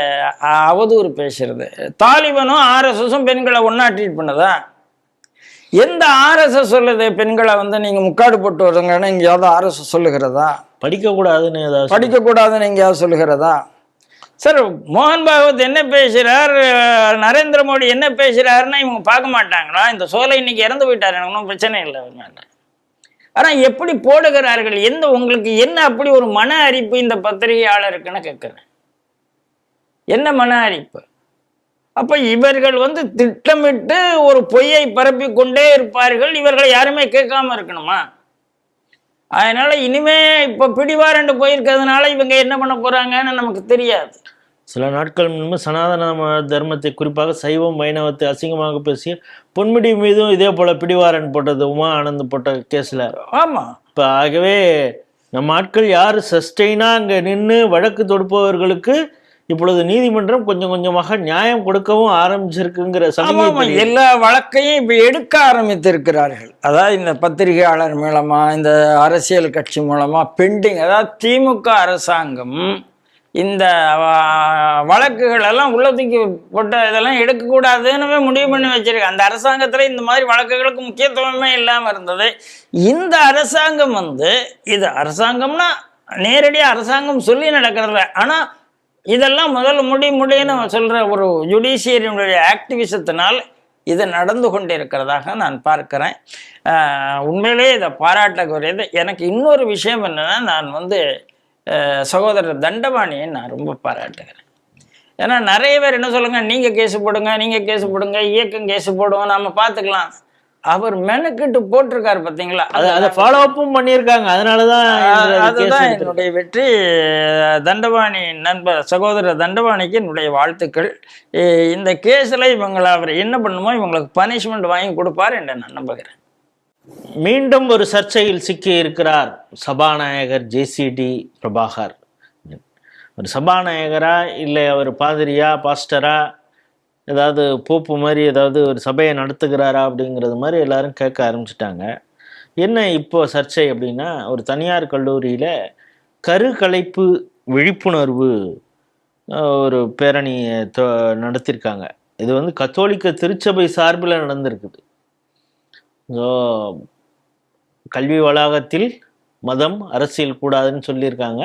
அவதூறு பேசுறது? தாலிபானும் ஆர்எஸ்எஸும் பெண்களை ஒன்றா ட்ரீட் பண்ணதா? எந்த ஆர்எஸ்எஸ் சொல்லுது பெண்களை நீங்கள் முக்காடு போட்டு வருங்கன்னு எங்கேயாவது ஆர்எஸ்எஸ் சொல்லுகிறதா? படிக்கக்கூடாதுன்னு எங்கேயாவது சொல்லுகிறதா? சார், மோகன் பாகவத் என்ன பேசுகிறார், நரேந்திர மோடி என்ன பேசுகிறாருன்னா இவங்க பார்க்க மாட்டாங்களா? இந்த சோலை இன்னைக்கு இறந்து போயிட்டார், எனக்கு ஒன்றும் பிரச்சனை இல்லை மேலே. ஆனால் எப்படி போடுகிறார்கள்? உங்களுக்கு என்ன அப்படி ஒரு மன அரிப்பு இந்த பத்திரிகையாளருக்குன்னு கேட்குறேன். என்ன மன அரிப்பு? அப்போ இவர்கள் திட்டமிட்டு ஒரு பொய்யை பரப்பி கொண்டே இருப்பார்கள். இவர்களை யாருமே கேட்காம இருக்கணுமா? அதனால இனிமே இப்போ பிடிவாரண்டு போயிருக்கிறதுனால இவங்க என்ன பண்ண போறாங்கன்னு நமக்கு தெரியாது. சில நாட்கள் முன்பு சனாதன தர்மத்தை குறிப்பாக சைவம் வைணவத்தை அசிங்கமாக பேசிய பொன்முடி மீதும் இதே போல பிடிவாரன் போட்டது, உமா ஆனந்த் போட்ட கேஸ்ல. ஆமா, இப்போ ஆகவே நம்ம ஆட்கள் யார் சஸ்டெயினா அங்கே நின்று வழக்கு தொடுப்பவர்களுக்கு இப்பொழுது நீதிமன்றம் கொஞ்சம் கொஞ்சமாக நியாயம் கொடுக்கவும் ஆரம்பிச்சிருக்குங்கிற சமயம். எல்லா வழக்கையும் இப்ப எடுக்க ஆரம்பித்திருக்கிறார்கள். அதாவது இந்த பத்திரிகையாளர் மூலமா, இந்த அரசியல் கட்சி மூலமா பெண்டிங், அதாவது திமுக அரசாங்கம் இந்த வழக்குகள் எல்லாம் உள்ளதுக்கு போட்ட இதெல்லாம் எடுக்கக்கூடாதுன்னு முடிவு பண்ணி வச்சிருக்கு. அந்த அரசாங்கத்தில் இந்த மாதிரி வழக்குகளுக்கு முக்கியத்துவமே இல்லாமல் இருந்தது. இந்த அரசாங்கம் இது அரசாங்கம்னா நேரடியாக அரசாங்கம் சொல்லி நடக்கிறதில்ல, ஆனால் இதெல்லாம் முதல்ல முடின்னு சொல்கிற ஒரு ஜுடிஷியரினுடைய ஆக்டிவிசத்தினால் இது நடந்து கொண்டு இருக்கிறதாக நான் பார்க்கிறேன். உண்மையிலே இதை பாராட்டக்கூடியது. எனக்கு இன்னொரு விஷயம் என்னன்னா, நான் சகோதரர் தண்டபாணியை நான் ரொம்ப பாராட்டுகிறேன். ஏன்னா நிறைய பேர் என்ன சொல்லுங்க, நீங்கள் கேஸு போடுங்க, இயக்கம் கேஸு போடுவோம், நம்ம பார்த்துக்கலாம். அவர் மெனக்கிட்டு போட்டிருக்காரு பார்த்தீங்களா, அதை ஃபாலோ அப்பும் பண்ணியிருக்காங்க. அதுதான் என்னுடைய வெற்றி. தண்டபாணி நண்பர் சகோதரர் தண்டபாணிக்கு என்னுடைய வாழ்த்துக்கள். இந்த கேஸில் அவர் என்ன பண்ணுமோ இவங்களுக்கு பனிஷ்மெண்ட் வாங்கி கொடுப்பார் என்று நான் நம்புகிறேன். மீண்டும் ஒரு சர்ச்சையில் சிக்கி இருக்கிறார் சபாநாயகர் ஜேசிடி பிரபாகர். ஒரு சபாநாயகரா இல்லை அவர் பாதிரியா பாஸ்டரா ஏதாவது போப்பு மாதிரி ஏதாவது ஒரு சபையை நடத்துகிறாரா அப்படிங்கிறது மாதிரி எல்லாரும் கேட்க ஆரம்பிச்சிட்டாங்க. என்ன இப்போ சர்ச்சை அப்படின்னா, ஒரு தனியார் கல்லூரியில் கருக்கலைப்பு விழிப்புணர்வு ஒரு பேரணியை நடத்தியிருக்காங்க. இது கத்தோலிக்க திருச்சபை சார்பில் நடந்திருக்குது. கல்வி வளாகத்தில் மதம் அரசியல் கூடாதுன்னு சொல்லியிருக்காங்க.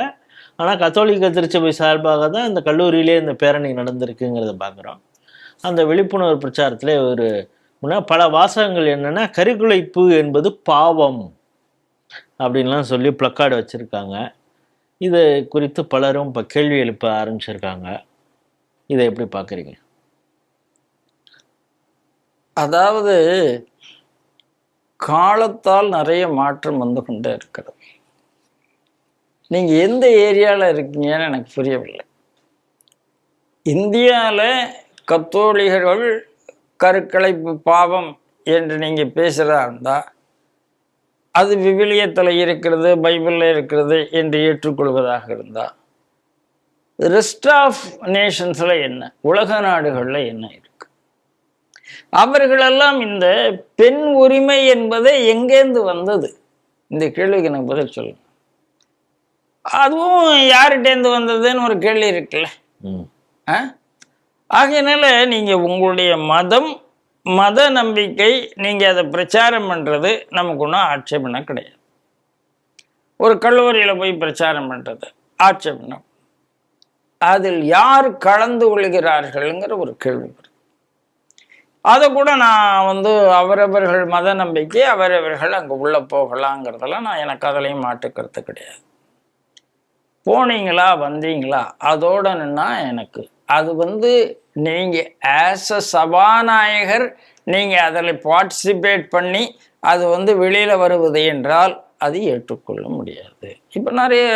ஆனால் கத்தோலிக்க திருச்சபை சார்பாக தான் இந்த கல்லூரியிலே இந்த பேரணி நடந்திருக்குங்கிறத பார்க்குறோம். அந்த விழிப்புணர்வு பிரச்சாரத்தில் பல வாசகங்கள் என்னென்னா, கருக்குலைப்பு என்பது பாவம் அப்படின்லாம் சொல்லி பிளக்கார்டு வச்சுருக்காங்க. இதை குறித்து பலரும் இப்போ கேள்வி எழுப்ப ஆரம்பிச்சிருக்காங்க. இதை எப்படி பார்க்குறீங்க? அதாவது காலத்தால் நிறைய மாற்றம் கொண்டே இருக்கிறது. நீங்கள் எந்த ஏரியாவில் இருக்கீங்கன்னு எனக்கு புரியவில்லை. இந்தியாவில் கத்தோலிகர்கள் கருக்கலைப்பு பாவம் என்று நீங்கள் பேசுகிறதா இருந்தால் அது விவிலியத்தில் இருக்கிறது, பைபிளில் இருக்கிறது என்று ஏற்றுக்கொள்வதாக இருந்தால், ரெஸ்ட் ஆஃப் நேஷன்ஸில் என்ன, உலக நாடுகளில் என்ன இருக்கு? அவர்களெல்லாம் இந்த பெண் உரிமை என்பதை எங்கேருந்து வந்தது? இந்த கேள்விக்கு எனக்கு பதில் சொல்லுங்க. அதுவும் யார்கிட்டேருந்து வந்ததுன்னு ஒரு கேள்வி இருக்குல்ல. ஆகையினால நீங்க உங்களுடைய மத நம்பிக்கை நீங்க அதை பிரச்சாரம் பண்றது நமக்கு ஒன்றும் ஆட்சேபனை கிடையாது. ஒரு கல்லூரியில போய் பிரச்சாரம் பண்றது ஆட்சேபனை. அதில் யார் கலந்து கொள்கிறார்கள்ங்கிற ஒரு கேள்வி வருது. அதை கூட நான் அவரவர்கள் மத நம்பிக்கை அவரவர்கள் அங்கே உள்ளே போகலாங்கிறதெல்லாம் எனக்கு அதுலேயும் மாட்டுக்கிறது கிடையாது. போனீங்களா வந்தீங்களா அதோட நின்னா எனக்கு அது நீங்கள் ஆஸ் அ சபாநாயகர் நீங்கள் அதில் பார்ட்டிசிபேட் பண்ணி அது வெளியில் வருவது என்றால் அது ஏற்றுக்கொள்ள முடியாது. இப்போ நிறைய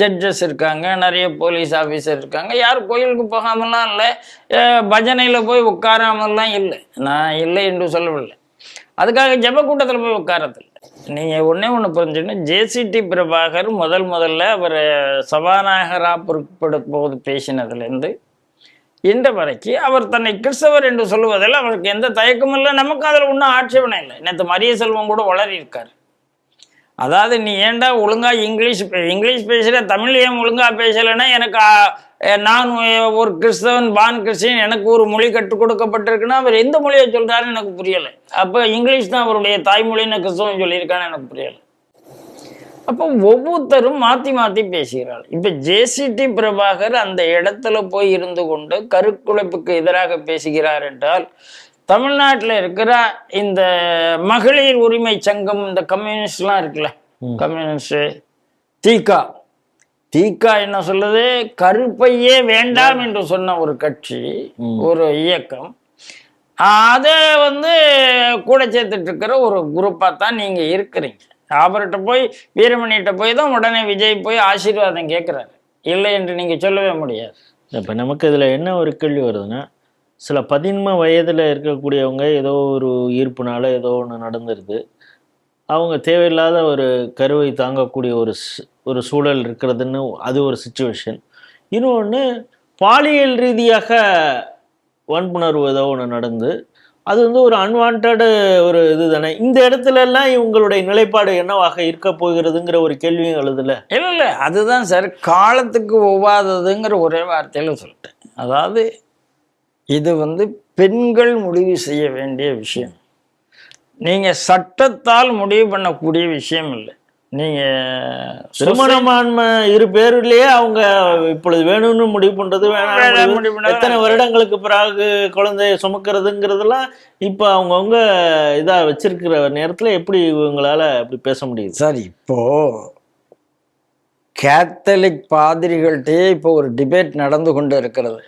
ஜட்ஜஸ் இருக்காங்க, நிறைய போலீஸ் ஆஃபீஸர் இருக்காங்க. யாரும் கோயிலுக்கு போகாமலாம் இல்லை, பஜனையில் போய் உட்காராமலாம் இல்லை. நான் இல்லை என்று சொல்லவில்லை, அதுக்காக ஜப கூட்டத்தில் போய் உட்காரதில்லை. நீங்கள் ஒன்று புரிஞ்சுக்கணும், ஜேசிடி பிரபாகர் முதல்ல அவர் சபாநாயகராக பொறுப்படுத்தும் போது பேசினதுலேருந்து இன்ற வரைக்கும் அவர் தன்னை கிறிஸ்தவர் என்று சொல்லுவதில் அவருக்கு எந்த தயக்கமும் இல்லை. நமக்கு அதில் ஒன்றும் ஆட்சேபனை இல்லை. நேற்று மரிய செல்வம் கூட வளரி இருக்கார். அதாவது நீ ஏன்டா ஒழுங்காக இங்கிலீஷ் பேசுகிற, தமிழ் ஏன் ஒழுங்காக பேசலைன்னா, எனக்கு நான் ஒரு கிறிஸ்தவன் கிறிஸ்டியன், எனக்கு ஒரு மொழி கற்றுக் கொடுக்கப்பட்டிருக்குன்னா அவர் எந்த மொழியை சொல்கிறாருன்னு எனக்கு புரியலை. அப்போ இங்கிலீஷ் தான் அவருடைய தாய்மொழின்னு கிறிஸ்தவன் சொல்லியிருக்கான்னு எனக்கு புரியலை. அப்போ ஒவ்வொருத்தரும் மாற்றி பேசுகிறாள். இப்போ ஜேசிடி பிரபாகர் அந்த இடத்துல போய் இருந்து கொண்டு கருக்குலைப்புக்கு எதிராக பேசுகிறார் என்றால், தமிழ்நாட்டில் இருக்கிற இந்த மகளிர் உரிமை சங்கம், இந்த கம்யூனிஸ்ட்லாம் இருக்குல்ல, கம்யூனிஸ்ட் தீகா என்ன சொல்லுது, கருப்பையே வேண்டாம் என்று சொன்ன ஒரு கட்சி, ஒரு இயக்கம், அதை கூட சேர்த்துட்டு இருக்கிற ஒரு குரூப்பாக தான் நீங்கள் இருக்கிறீங்க. அவர்கிட்ட போய் வீரமணிகிட்ட போய் தான் உடனே விஜய் போய் ஆசீர்வாதம் கேட்குறாரு. இல்லை என்று நீங்கள் சொல்லவே முடியாது. இப்போ நமக்கு இதில் என்ன ஒரு கேள்வி வருதுன்னா, சில 13 வயதில் இருக்கக்கூடியவங்க ஏதோ ஒரு ஈர்ப்புனால ஏதோ ஒன்று நடந்துருது, அவங்க தேவையில்லாத ஒரு கருவை தாங்கக்கூடிய ஒரு சூழல் இருக்கிறதுன்னு அது ஒரு சுச்சுவேஷன். இன்னொன்று பாலியல் ரீதியாக வன்புணர்வு ஏதோ ஒன்று நடந்து அது வந்து ஒரு அன்வான்ட் ஒரு இது தானே. இந்த இடத்துல எல்லாம் இவங்களுடைய நிலைப்பாடு என்னவாக இருக்க போகிறதுங்கிற ஒரு கேள்வியும் எழுதுல. இல்லை அதுதான் சார், காலத்துக்கு ஒவ்வாததுங்கிற ஒரே வார்த்தையில் சொல்லிட்டேன். அதாவது இது வந்து பெண்கள் முடிவு செய்ய வேண்டிய விஷயம். நீங்கள் சட்டத்தால் முடிவு பண்ணக்கூடிய விஷயம் இல்லை. நீங்கள் திருமணமான இரு பேருலயே அவங்க இப்பொழுது வேணும்னு முடிவு பண்றது, வேணாம் எத்தனை வருடங்களுக்கு பிறகு குழந்தைய சுமக்கிறதுங்கிறதெல்லாம் இப்போ அவங்கவுங்க இதா வச்சிருக்கிற நேரத்துல எப்படி இவங்களால அப்படி பேச முடியுது? சார், இப்போ கேத்தலிக் பாதிரிகள்கிட்டே இப்போ ஒரு டிபேட் நடந்து கொண்டு இருக்கிறது.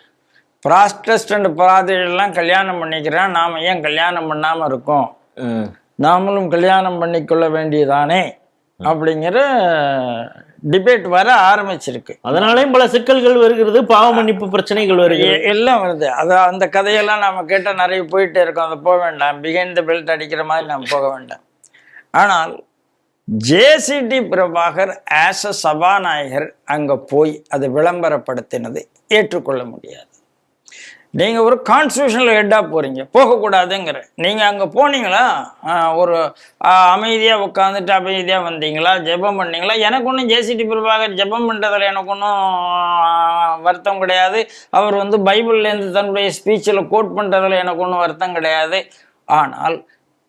ப்ராட்டஸ்டன்ட் பாதிரிகள்லாம் கல்யாணம் பண்ணிக்கிறேன், நாம் ஏன் கல்யாணம் பண்ணாமல் இருக்கோம், நாமளும் கல்யாணம் பண்ணிக்கொள்ள வேண்டியதானே அப்படிங்கிற டிபேட் வர ஆரம்பிச்சிருக்கு. அதனாலேயும் பல சிக்கல்கள் வருகிறது, பாவ மன்னிப்பு பிரச்சனைகள் வருகிறது, எல்லாம் வருது. அந்த கதையெல்லாம் நாம் கேட்டால் நிறைய போயிட்டே இருக்கோம். அதை போக வேண்டாம், பிஹைண்ட் த பெல்ட் அடிக்கிற மாதிரி நாம் போக வேண்டாம். ஆனால் ஜேசிடி பிரபாகர் ஆஸ் அ சபாநாயகர் அங்கே போய் அதை விளம்பரப்படுத்தினது ஏற்றுக்கொள்ள முடியாது. நீங்கள் ஒரு கான்ஸ்டியூஷனில் ஹெட்டாக போகிறீங்க, போகக்கூடாதுங்கிற. நீங்கள் அங்கே போனீங்களா, ஒரு அமைதியாக உட்காந்துட்டு அமைதியாக வந்தீங்களா, ஜெபம் பண்ணீங்களா? எனக்கு ஒன்றும் ஜேசிடி பிரபாகர் ஜெபம் பண்ணுறதில் எனக்கு ஒன்றும் வருத்தம் கிடையாது. அவர் வந்து பைபிள்லேருந்து தன்னுடைய ஸ்பீச்சில் கோட் பண்ணுறதில் எனக்கு ஒன்றும் வருத்தம் கிடையாது. ஆனால்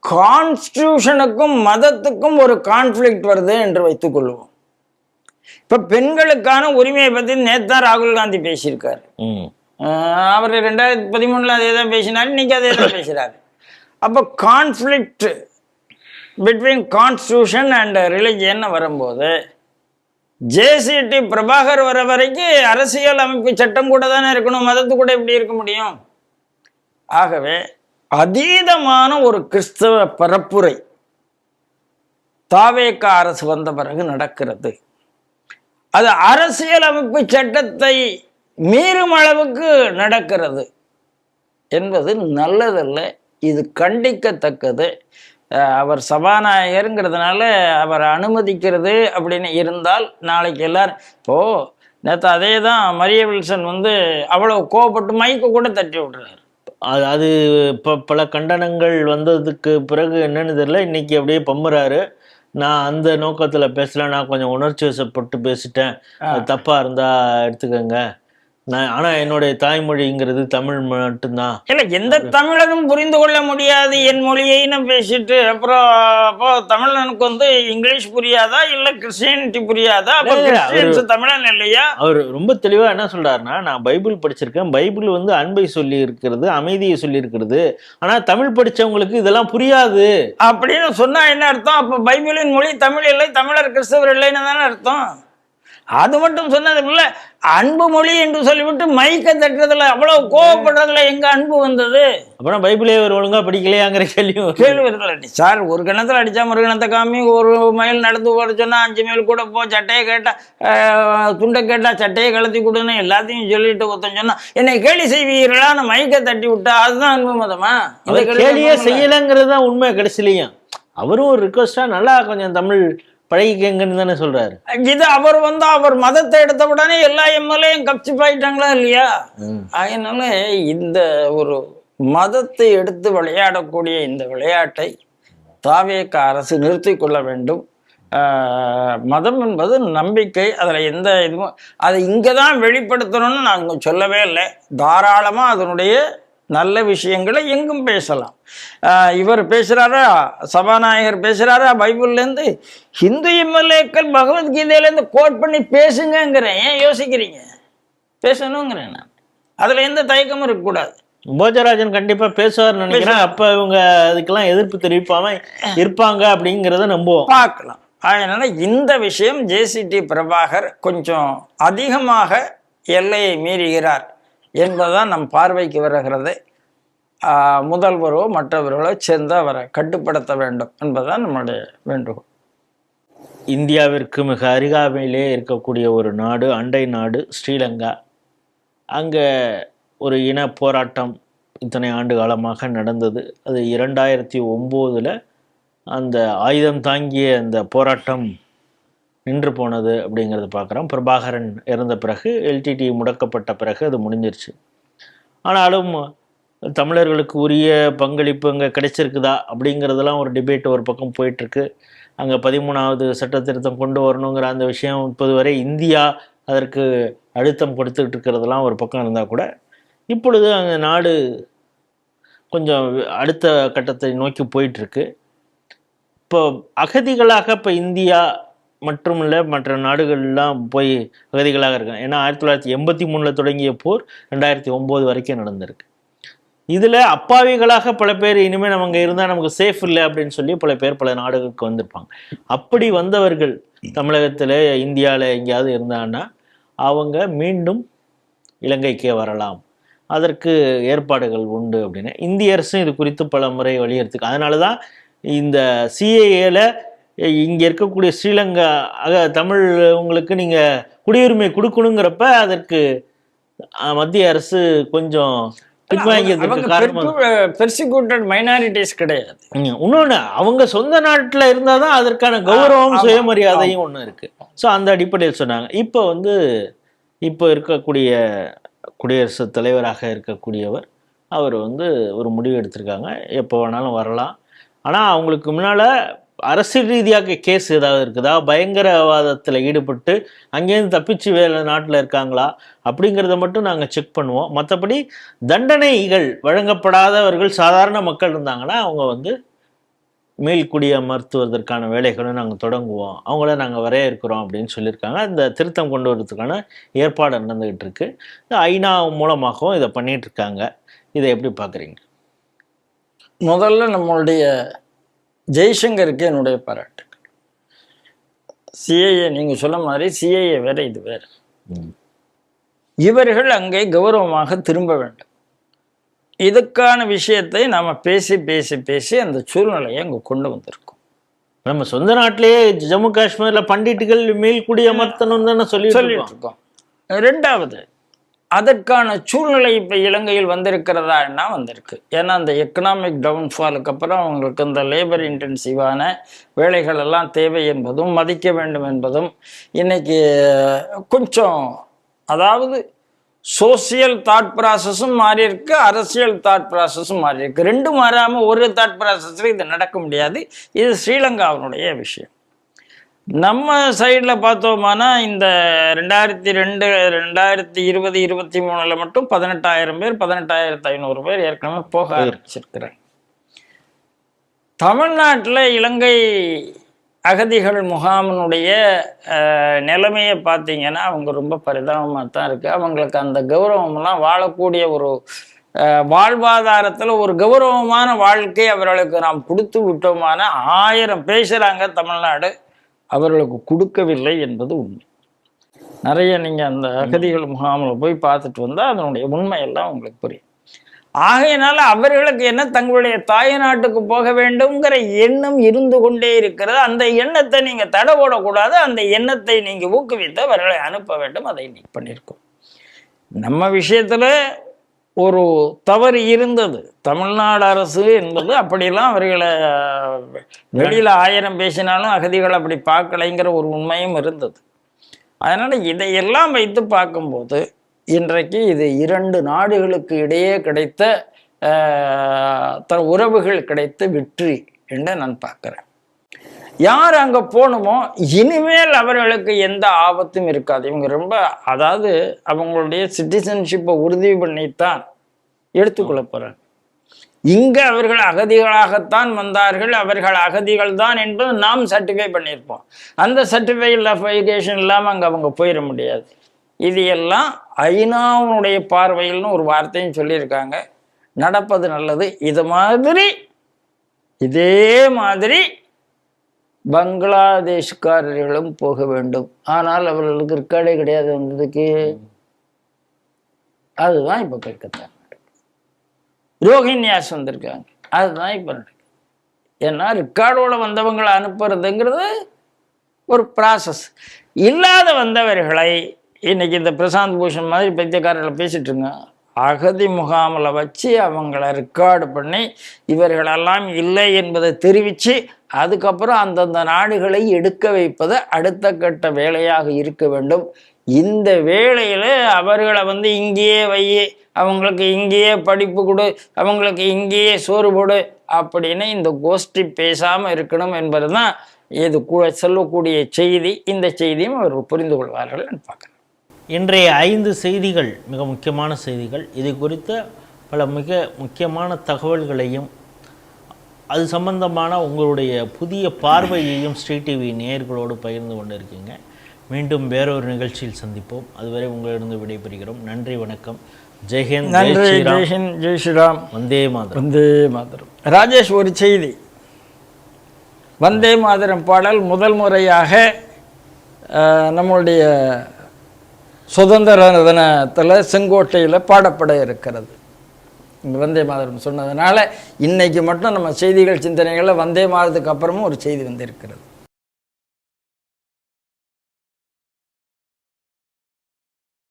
கான்ஸ்டியூஷனுக்கும் மதத்துக்கும் ஒரு கான்ஃப்ளிக்ட் வருது என்று வைத்துக்கொள்வோம். இப்போ பெண்களுக்கான உரிமையை பற்றி நேத்தான் ராகுல் காந்தி பேசியிருக்காரு. அவர் 2013 அதே தான் பேசினார், இன்னைக்கு அதே தான் பேசுகிறாரு. அப்போ conflict between constitution and religion வரும்போது ஜேசிடி பிரபாகர் வர வரைக்கும் அரசியல் அமைப்பு சட்டம் கூட தானே இருக்கணும், மதத்து கூட எப்படி இருக்க முடியும்? ஆகவே அதீதமான ஒரு கிறிஸ்தவ பரப்புரை தாவேகா அரசு வந்த பிறகு நடக்கிறது. அது அரசியல் அமைப்பு சட்டத்தை மீறும் அளவுக்கு நடக்கிறது என்பது நல்லதல்ல. இது கண்டிக்கத்தக்கது. அவர் சபாநாயகருங்கிறதுனால அவர் அனுமதிக்கிறது அப்படின்னு இருந்தால் நாளைக்கு எல்லாரும் இப்போது நேற்று அதே தான் மரிய வில்சன் வந்து அவ்வளோ கோவப்பட்டு மைக்கு கூட தட்டி விடுறாரு. அது இப்போ பல கண்டனங்கள் வந்ததுக்கு பிறகு என்னன்னு தெரியல, இன்னைக்கு அப்படியே பம்புறாரு. நான் அந்த நோக்கத்தில் பேசல, நான் கொஞ்சம் உணர்ச்சி வசப்பட்டு பேசிட்டேன், தப்பாக இருந்தால் எடுத்துக்கோங்க. ஆனால் என்னுடைய தாய்மொழிங்கிறது தமிழ் மட்டும்தான். இல்லை, எந்த தமிழனும் புரிந்து கொள்ள முடியாது என் மொழியைன்னு பேசிட்டு அப்புறம் அப்போ தமிழனுக்கு வந்து இங்கிலீஷ் புரியாதா, இல்லை கிறிஸ்டியானிட்டி புரியாதா? தமிழன் இல்லையா? அவர் ரொம்ப தெளிவாக என்ன சொல்றாருன்னா, நான் பைபிள் படிச்சிருக்கேன், பைபிள் வந்து அன்பை சொல்லி இருக்கிறது, அமைதியை சொல்லி இருக்கிறது, ஆனால் தமிழ் படித்தவங்களுக்கு இதெல்லாம் புரியாது அப்படின்னு சொன்னா என்ன அர்த்தம்? அப்போ பைபிளின் மொழி தமிழ் இல்லை, தமிழர் கிறிஸ்தவர் இல்லைன்னு தானே அர்த்தம். அது மட்டும் சொன்னது இல்லை, அன்பு மொழி என்று சொல்லிவிட்டு மைக்க தட்டுறதுல அவ்வளவு கோவப்படுறதுல எங்க அன்பு வந்தது? அப்புறம் பைபிளே ஒரு ஒழுங்கா படிக்கலையாங்கிற கேள்வி வருது. சார், ஒரு கிணத்துல அடிச்சா ஒரு கிணத்தை காமி, ஒரு மைல் நடந்து போட சொன்னா 5 மைல் கூட போ, சட்டையை கேட்டா துண்டை கேட்டா சட்டையை கலத்தி கொடுன்னு எல்லாத்தையும் சொல்லிட்டு ஒருத்தன் சொன்னா என்னை கேலி செய்வீர்களான்னு மைக்க தட்டி விட்டா அதுதான் அன்பு மதமா? கேலியே செய்யலைங்கிறது தான் உண்மை. கடைசிலையும் அவரும் ஒரு ரிக்வஸ்டா நல்லா கொஞ்சம் தமிழ் பழகிக்கங்கன்னு தானே சொல்றாரு. இது அவர் வந்து அவர் மதத்தை எடுத்த உடனே எல்லா எம்எல்ஏயும் கப்சி போயிட்டாங்களா இல்லையா? அதனால இந்த ஒரு மதத்தை எடுத்து விளையாடக்கூடிய இந்த விளையாட்டை தாவேகா அரசு நிறுத்தி கொள்ள வேண்டும். மதம் என்பது நம்பிக்கை, அதில் எந்த இதுவும் அதை இங்கே தான் வெளிப்படுத்தணும்னு நாங்கள் சொல்லவே இல்லை. தாராளமாக அதனுடைய நல்ல விஷயங்களை எங்கும் பேசலாம். இவர் பேசுகிறாரா, சபாநாயகர் பேசுகிறாரா பைபிள்லேருந்து, ஹிந்து எம்எல்ஏக்கள் பகவத்கீதையிலேருந்து கோட் பண்ணி பேசுங்கிறேன். ஏன் யோசிக்கிறீங்க? பேசணுங்கிறேன் நான். அதில் எந்த தயக்கமும் இருக்கக்கூடாது. போஜராஜன் கண்டிப்பா பேசுவார் நினைக்கிறேன். அப்ப இவங்க அதுக்கெல்லாம் எதிர்ப்பு தெரிவிப்பாம இருப்பாங்க அப்படிங்கிறத நம்புவோம், பார்க்கலாம். அதனால இந்த விஷயம் ஜேசிடி பிரபாகர் கொஞ்சம் அதிகமாக எல்லையை மீறுகிறார் என்பதுதான் நம் பார்வைக்கு வருகிறது. முதல்வரோ மற்றவர்களோ சேர்ந்து அவரை கட்டுப்படுத்த வேண்டும் என்பதுதான் நம்முடைய வேண்டுகோள். இந்தியாவிற்கு மிக அருகாமையிலே இருக்கக்கூடிய ஒரு நாடு, அண்டை நாடு ஸ்ரீலங்கா. அங்கே ஒரு இன போராட்டம் இத்தனை ஆண்டு காலமாக நடந்தது. அது 2009 அந்த ஆயுதம் தாங்கிய அந்த போராட்டம் நின்று போனது அப்படிங்கிறது பார்க்குறோம். பிரபாகரன் இறந்த பிறகு, எல்டிடி முடக்கப்பட்ட பிறகு அது முடிஞ்சிருச்சு. ஆனாலும் தமிழர்களுக்கு உரிய பங்களிப்பு அங்கே கிடைச்சிருக்குதா அப்படிங்கிறதெல்லாம் ஒரு டிபேட் ஒரு பக்கம் போயிட்டுருக்கு. அங்கே 13வது சட்ட திருத்தம் கொண்டு வரணுங்கிற அந்த விஷயம் இப்போது வரை இந்தியா அதற்கு அழுத்தம் கொடுத்துக்கிட்டு இருக்கிறதெல்லாம் ஒரு பக்கம் இருந்தால் கூட, இப்பொழுது அங்கே நாடு கொஞ்சம் அடுத்த கட்டத்தை நோக்கி போயிட்டுருக்கு. இப்போ அகதிகளாக இப்போ இந்தியா மற்றும் இல்லை மற்ற நாடுகள்லாம் போய் அகதிகளாக இருக்காங்க. ஏன்னா 1983 தொடங்கிய போர் 2009 வரைக்கும் நடந்திருக்கு. இதில் அப்பாவிகளாக பல பேர் இனிமேல் நம்ம அங்கே இருந்தால் நமக்கு சேஃப் இல்லை அப்படின்னு சொல்லி பல பேர் பல நாடுகளுக்கு வந்திருப்பாங்க. அப்படி வந்தவர்கள் தமிழகத்தில் இந்தியாவில் எங்கேயாவது இருந்தாங்கன்னா அவங்க மீண்டும் இலங்கைக்கே வரலாம், அதற்கு ஏற்பாடுகள் உண்டு அப்படின்னு இந்திய அரசும் இது குறித்து பல முறை வலியுறுத்துக்கு. அதனால தான் இந்த சிஏஏல இங்கே இருக்கக்கூடிய ஸ்ரீலங்கா தமிழ் நீங்கள் குடியுரிமை கொடுக்கணுங்கிறப்ப அதற்கு மத்திய அரசு கொஞ்சம் பெர்சிக்யூட்டட் மைனாரிட்டிஸ் கிடையாது. இன்னொன்று, அவங்க சொந்த நாட்டில் இருந்தால் தான் அதற்கான கௌரவம் சுயமரியாதையும் ஒன்று இருக்குது. ஸோ அந்த அடிப்படையில் சொன்னாங்க. இப்போ இருக்கக்கூடிய குடியரசுத் தலைவராக இருக்கக்கூடியவர் அவர் ஒரு முடிவு எடுத்திருக்காங்க, எப்போ வேணாலும் வரலாம். ஆனால் அவங்களுக்கு முன்னால் அரசியல் ரீதியாக கேஸ் ஏதாவது இருக்குதா, பயங்கரவாதத்தில் ஈடுபட்டு அங்கேருந்து தப்பிச்சு வேறு நாட்டில் இருக்காங்களா அப்படிங்கிறத மட்டும் நாங்கள் செக் பண்ணுவோம். மற்றபடி தண்டனைகள் வழங்கப்படாதவர்கள் சாதாரண மக்கள் இருந்தாங்கன்னா அவங்க மீள்குடியமர்த்துவதற்கான வேலைகளும் நாங்கள் தொடங்குவோம், அவங்கள நாங்கள் வரையறுக்கிறோம் அப்படின்னு சொல்லியிருக்காங்க. இந்த திருத்தம் கொண்டு வரதுக்கான ஏற்பாடு நடந்துகிட்டு இருக்கு. ஐநா மூலமாகவும் இதை பண்ணிட்டு இருக்காங்க. இதை எப்படி பார்க்குறீங்க? முதல்ல நம்மளுடைய ஜெய்சங்கருக்கு என்னுடைய பாராட்டுகள். சிஏஏ நீங்கள் சொல்ல மாதிரி சிஏஏ வேற, இது வேற. இவர்கள் அங்கே கௌரவமாக திரும்ப வேண்டும். இதுக்கான விஷயத்தை நாம பேசி பேசி பேசி அந்த சூழ்நிலையை அங்கே கொண்டு வந்திருக்கோம். நம்ம சொந்த நாட்டிலேயே ஜம்மு காஷ்மீர்ல பண்டிட்டுகள் மீள்குடியமர்த்தணும் தானே சொல்லிட்டு இருக்கோம். ரெண்டாவது, அதற்கான சூழ்நிலை இப்போ இலங்கையில் வந்திருக்கிறதா வந்திருக்கு. ஏன்னா அந்த எக்கனாமிக் டவுன்ஃபாலுக்கு அப்புறம் அவங்களுக்கு இந்த லேபர் இன்டென்சிவான வேலைகள் எல்லாம் தேவை என்பதும் மதிக்க வேண்டும் என்பதும் இன்னைக்கு கொஞ்சம், அதாவது சோசியல் தாட் ப்ராசஸும் மாறி இருக்கு, அரசியல் தாட் ப்ராசஸும் மாறி இருக்கு. ரெண்டும் மாறாமல் ஒரு தாட் ப்ராசஸில் இது நடக்க முடியாது. இது ஸ்ரீலங்காவினுடைய விஷயம். நம்ம சைடில் பார்த்தோம்னா இந்த 2002, 2020, 2023 மட்டும் 18,000 பேர், 18,500 பேர் ஏற்கனவே போக ஆரம்பிச்சிருக்கிறாங்க. தமிழ்நாட்டில் இலங்கை அகதிகள் முகாமினுடைய நிலைமையை பார்த்தீங்கன்னா அவங்க ரொம்ப பரிதாபமாக தான் இருக்குது. அவங்களுக்கு அந்த கௌரவம்லாம் வாழக்கூடிய ஒரு வாழ்வாதாரத்தில் ஒரு கௌரவமான வாழ்க்கை அவர்களுக்கு நாம் கொடுத்து விட்டோமான 1000 பேசுகிறாங்க தமிழ்நாடு, அவர்களுக்கு கொடுக்கவில்லை என்பது உண்மை. நிறைய நீங்கள் அந்த அகதிகள் முகாமில் போய் பார்த்துட்டு வந்தால் அதனுடைய உண்மையெல்லாம் உங்களுக்கு புரியும். ஆகையினால அவர்களுக்கு என்ன, தங்களுடைய தாய் நாட்டுக்கு போக வேண்டும்ங்கிற எண்ணம் இருந்து கொண்டே இருக்கிறது. அந்த எண்ணத்தை நீங்கள் தடை போடக்கூடாது, அந்த எண்ணத்தை நீங்கள் ஊக்குவித்து அவர்களை அனுப்ப வேண்டும். அதை இன்னைக்கு பண்ணியிருக்கோம். நம்ம விஷயத்தில் ஒரு தவறு இருந்தது. தமிழ்நாடு அரசு என்பது அப்படிலாம் அவர்களை வெளியில் 1000 பேசினாலும் அகதிகள் அப்படி பார்க்கலைங்கிற ஒரு உண்மையும் இருந்தது. அதனால் இதையெல்லாம் வைத்து பார்க்கும்போது இன்றைக்கு இது 2 நாடுகளுக்கு இடையே கிடைத்த உறவுகள் கிடைத்த வெற்றி என்று நான் பார்க்குறேன். யார் அங்கே போகணுமோ இனிமேல் அவர்களுக்கு எந்த ஆபத்தும் இருக்காது. இவங்க ரொம்ப, அதாவது அவங்களுடைய சிட்டிசன்ஷிப்பை உறுதி பண்ணித்தான் எடுத்துக்கொள்ள போகிறாங்க. இங்கே அவர்கள் அகதிகளாகத்தான் வந்தார்கள், அவர்கள் அகதிகள் தான் என்பது நாம் சர்டிஃபை பண்ணியிருப்போம். அந்த சர்டிஃபிகேஷன் இல்லாமல் அங்கே அவங்க போயிட முடியாது. இது எல்லாம் ஐநாவுடைய பார்வையில்னு ஒரு வார்த்தையும் சொல்லியிருக்காங்க. நடப்பது நல்லது. இதே மாதிரி பங்களாதேஷ்காரர்களும் போக வேண்டும். ஆனால் அவர்களுக்கு ரெக்கார்டே கிடையாது வந்ததுக்கு. அதுதான் இப்போ கல்கத்தா. ரோஹின்யாஸ் வந்திருக்காங்க, அதுதான் இப்போ நடக்குது. ஏன்னா ரெக்கார்டோட வந்தவங்களை அனுப்புறதுங்கிறது ஒரு ப்ராசஸ். இல்லாத வந்தவர்களை இன்னைக்கு இந்த பிரசாந்த் பூஷன் மாதிரி பைத்தியக்காரர்களை பேசிட்டுருங்க, அகதி முகாமில் வச்சு அவங்கள ரெக்கார்டு பண்ணி இவர்களெல்லாம் இல்லை என்பதை தெரிவித்து அதுக்கப்புறம் அந்தந்த நாடுகளை எடுக்க வைப்பது அடுத்த கட்ட வேலையாக இருக்க வேண்டும். இந்த வேளையில் அவர்களை இங்கேயே வை, அவங்களுக்கு இங்கேயே படிப்பு கொடு, அவங்களுக்கு இங்கேயே சோறு போடு அப்படின்னு இந்த கோஷ்டி பேசாமல் இருக்கணும் என்பது தான் இது சொல்லக்கூடிய செய்தி. இந்த செய்தியும் அவர்கள் புரிந்து கொள்வார்கள் பார்க்குறேன். இன்றைய 5 செய்திகள் மிக முக்கியமான செய்திகள். இது குறித்த பல மிக முக்கியமான தகவல்களையும் அது சம்பந்தமான உங்களுடைய புதிய பார்வையையும் ஸ்ரீ டிவி நேயர்களோடு பகிர்ந்து கொண்டு இருக்கீங்க. மீண்டும் வேறொரு நிகழ்ச்சியில் சந்திப்போம். அதுவரை உங்களிடம் விடைபெறுகிறோம். நன்றி, வணக்கம். ஜெய்ஹிந்த். நன்றி. ஜெய்ஹிந்த், ஜெய் ஸ்ரீராம். வந்தே மாதரம். வந்தே மாதரம். ராஜேஷ், ஒரு செய்தி. வந்தே மாதரம் பாடல் முதல் முறையாக நம்மளுடைய சுதந்திர தினத்தில் செங்கோட்டையில் பாடப்பட இருக்கிறது. இங்கே வந்தே மாதரம் சொன்னதுனால இன்னைக்கு மட்டும் நம்ம செய்திகள் சிந்தனைகளில் வந்தே மாதத்துக்கு அப்புறமும் ஒரு செய்தி வந்திருக்கிறது.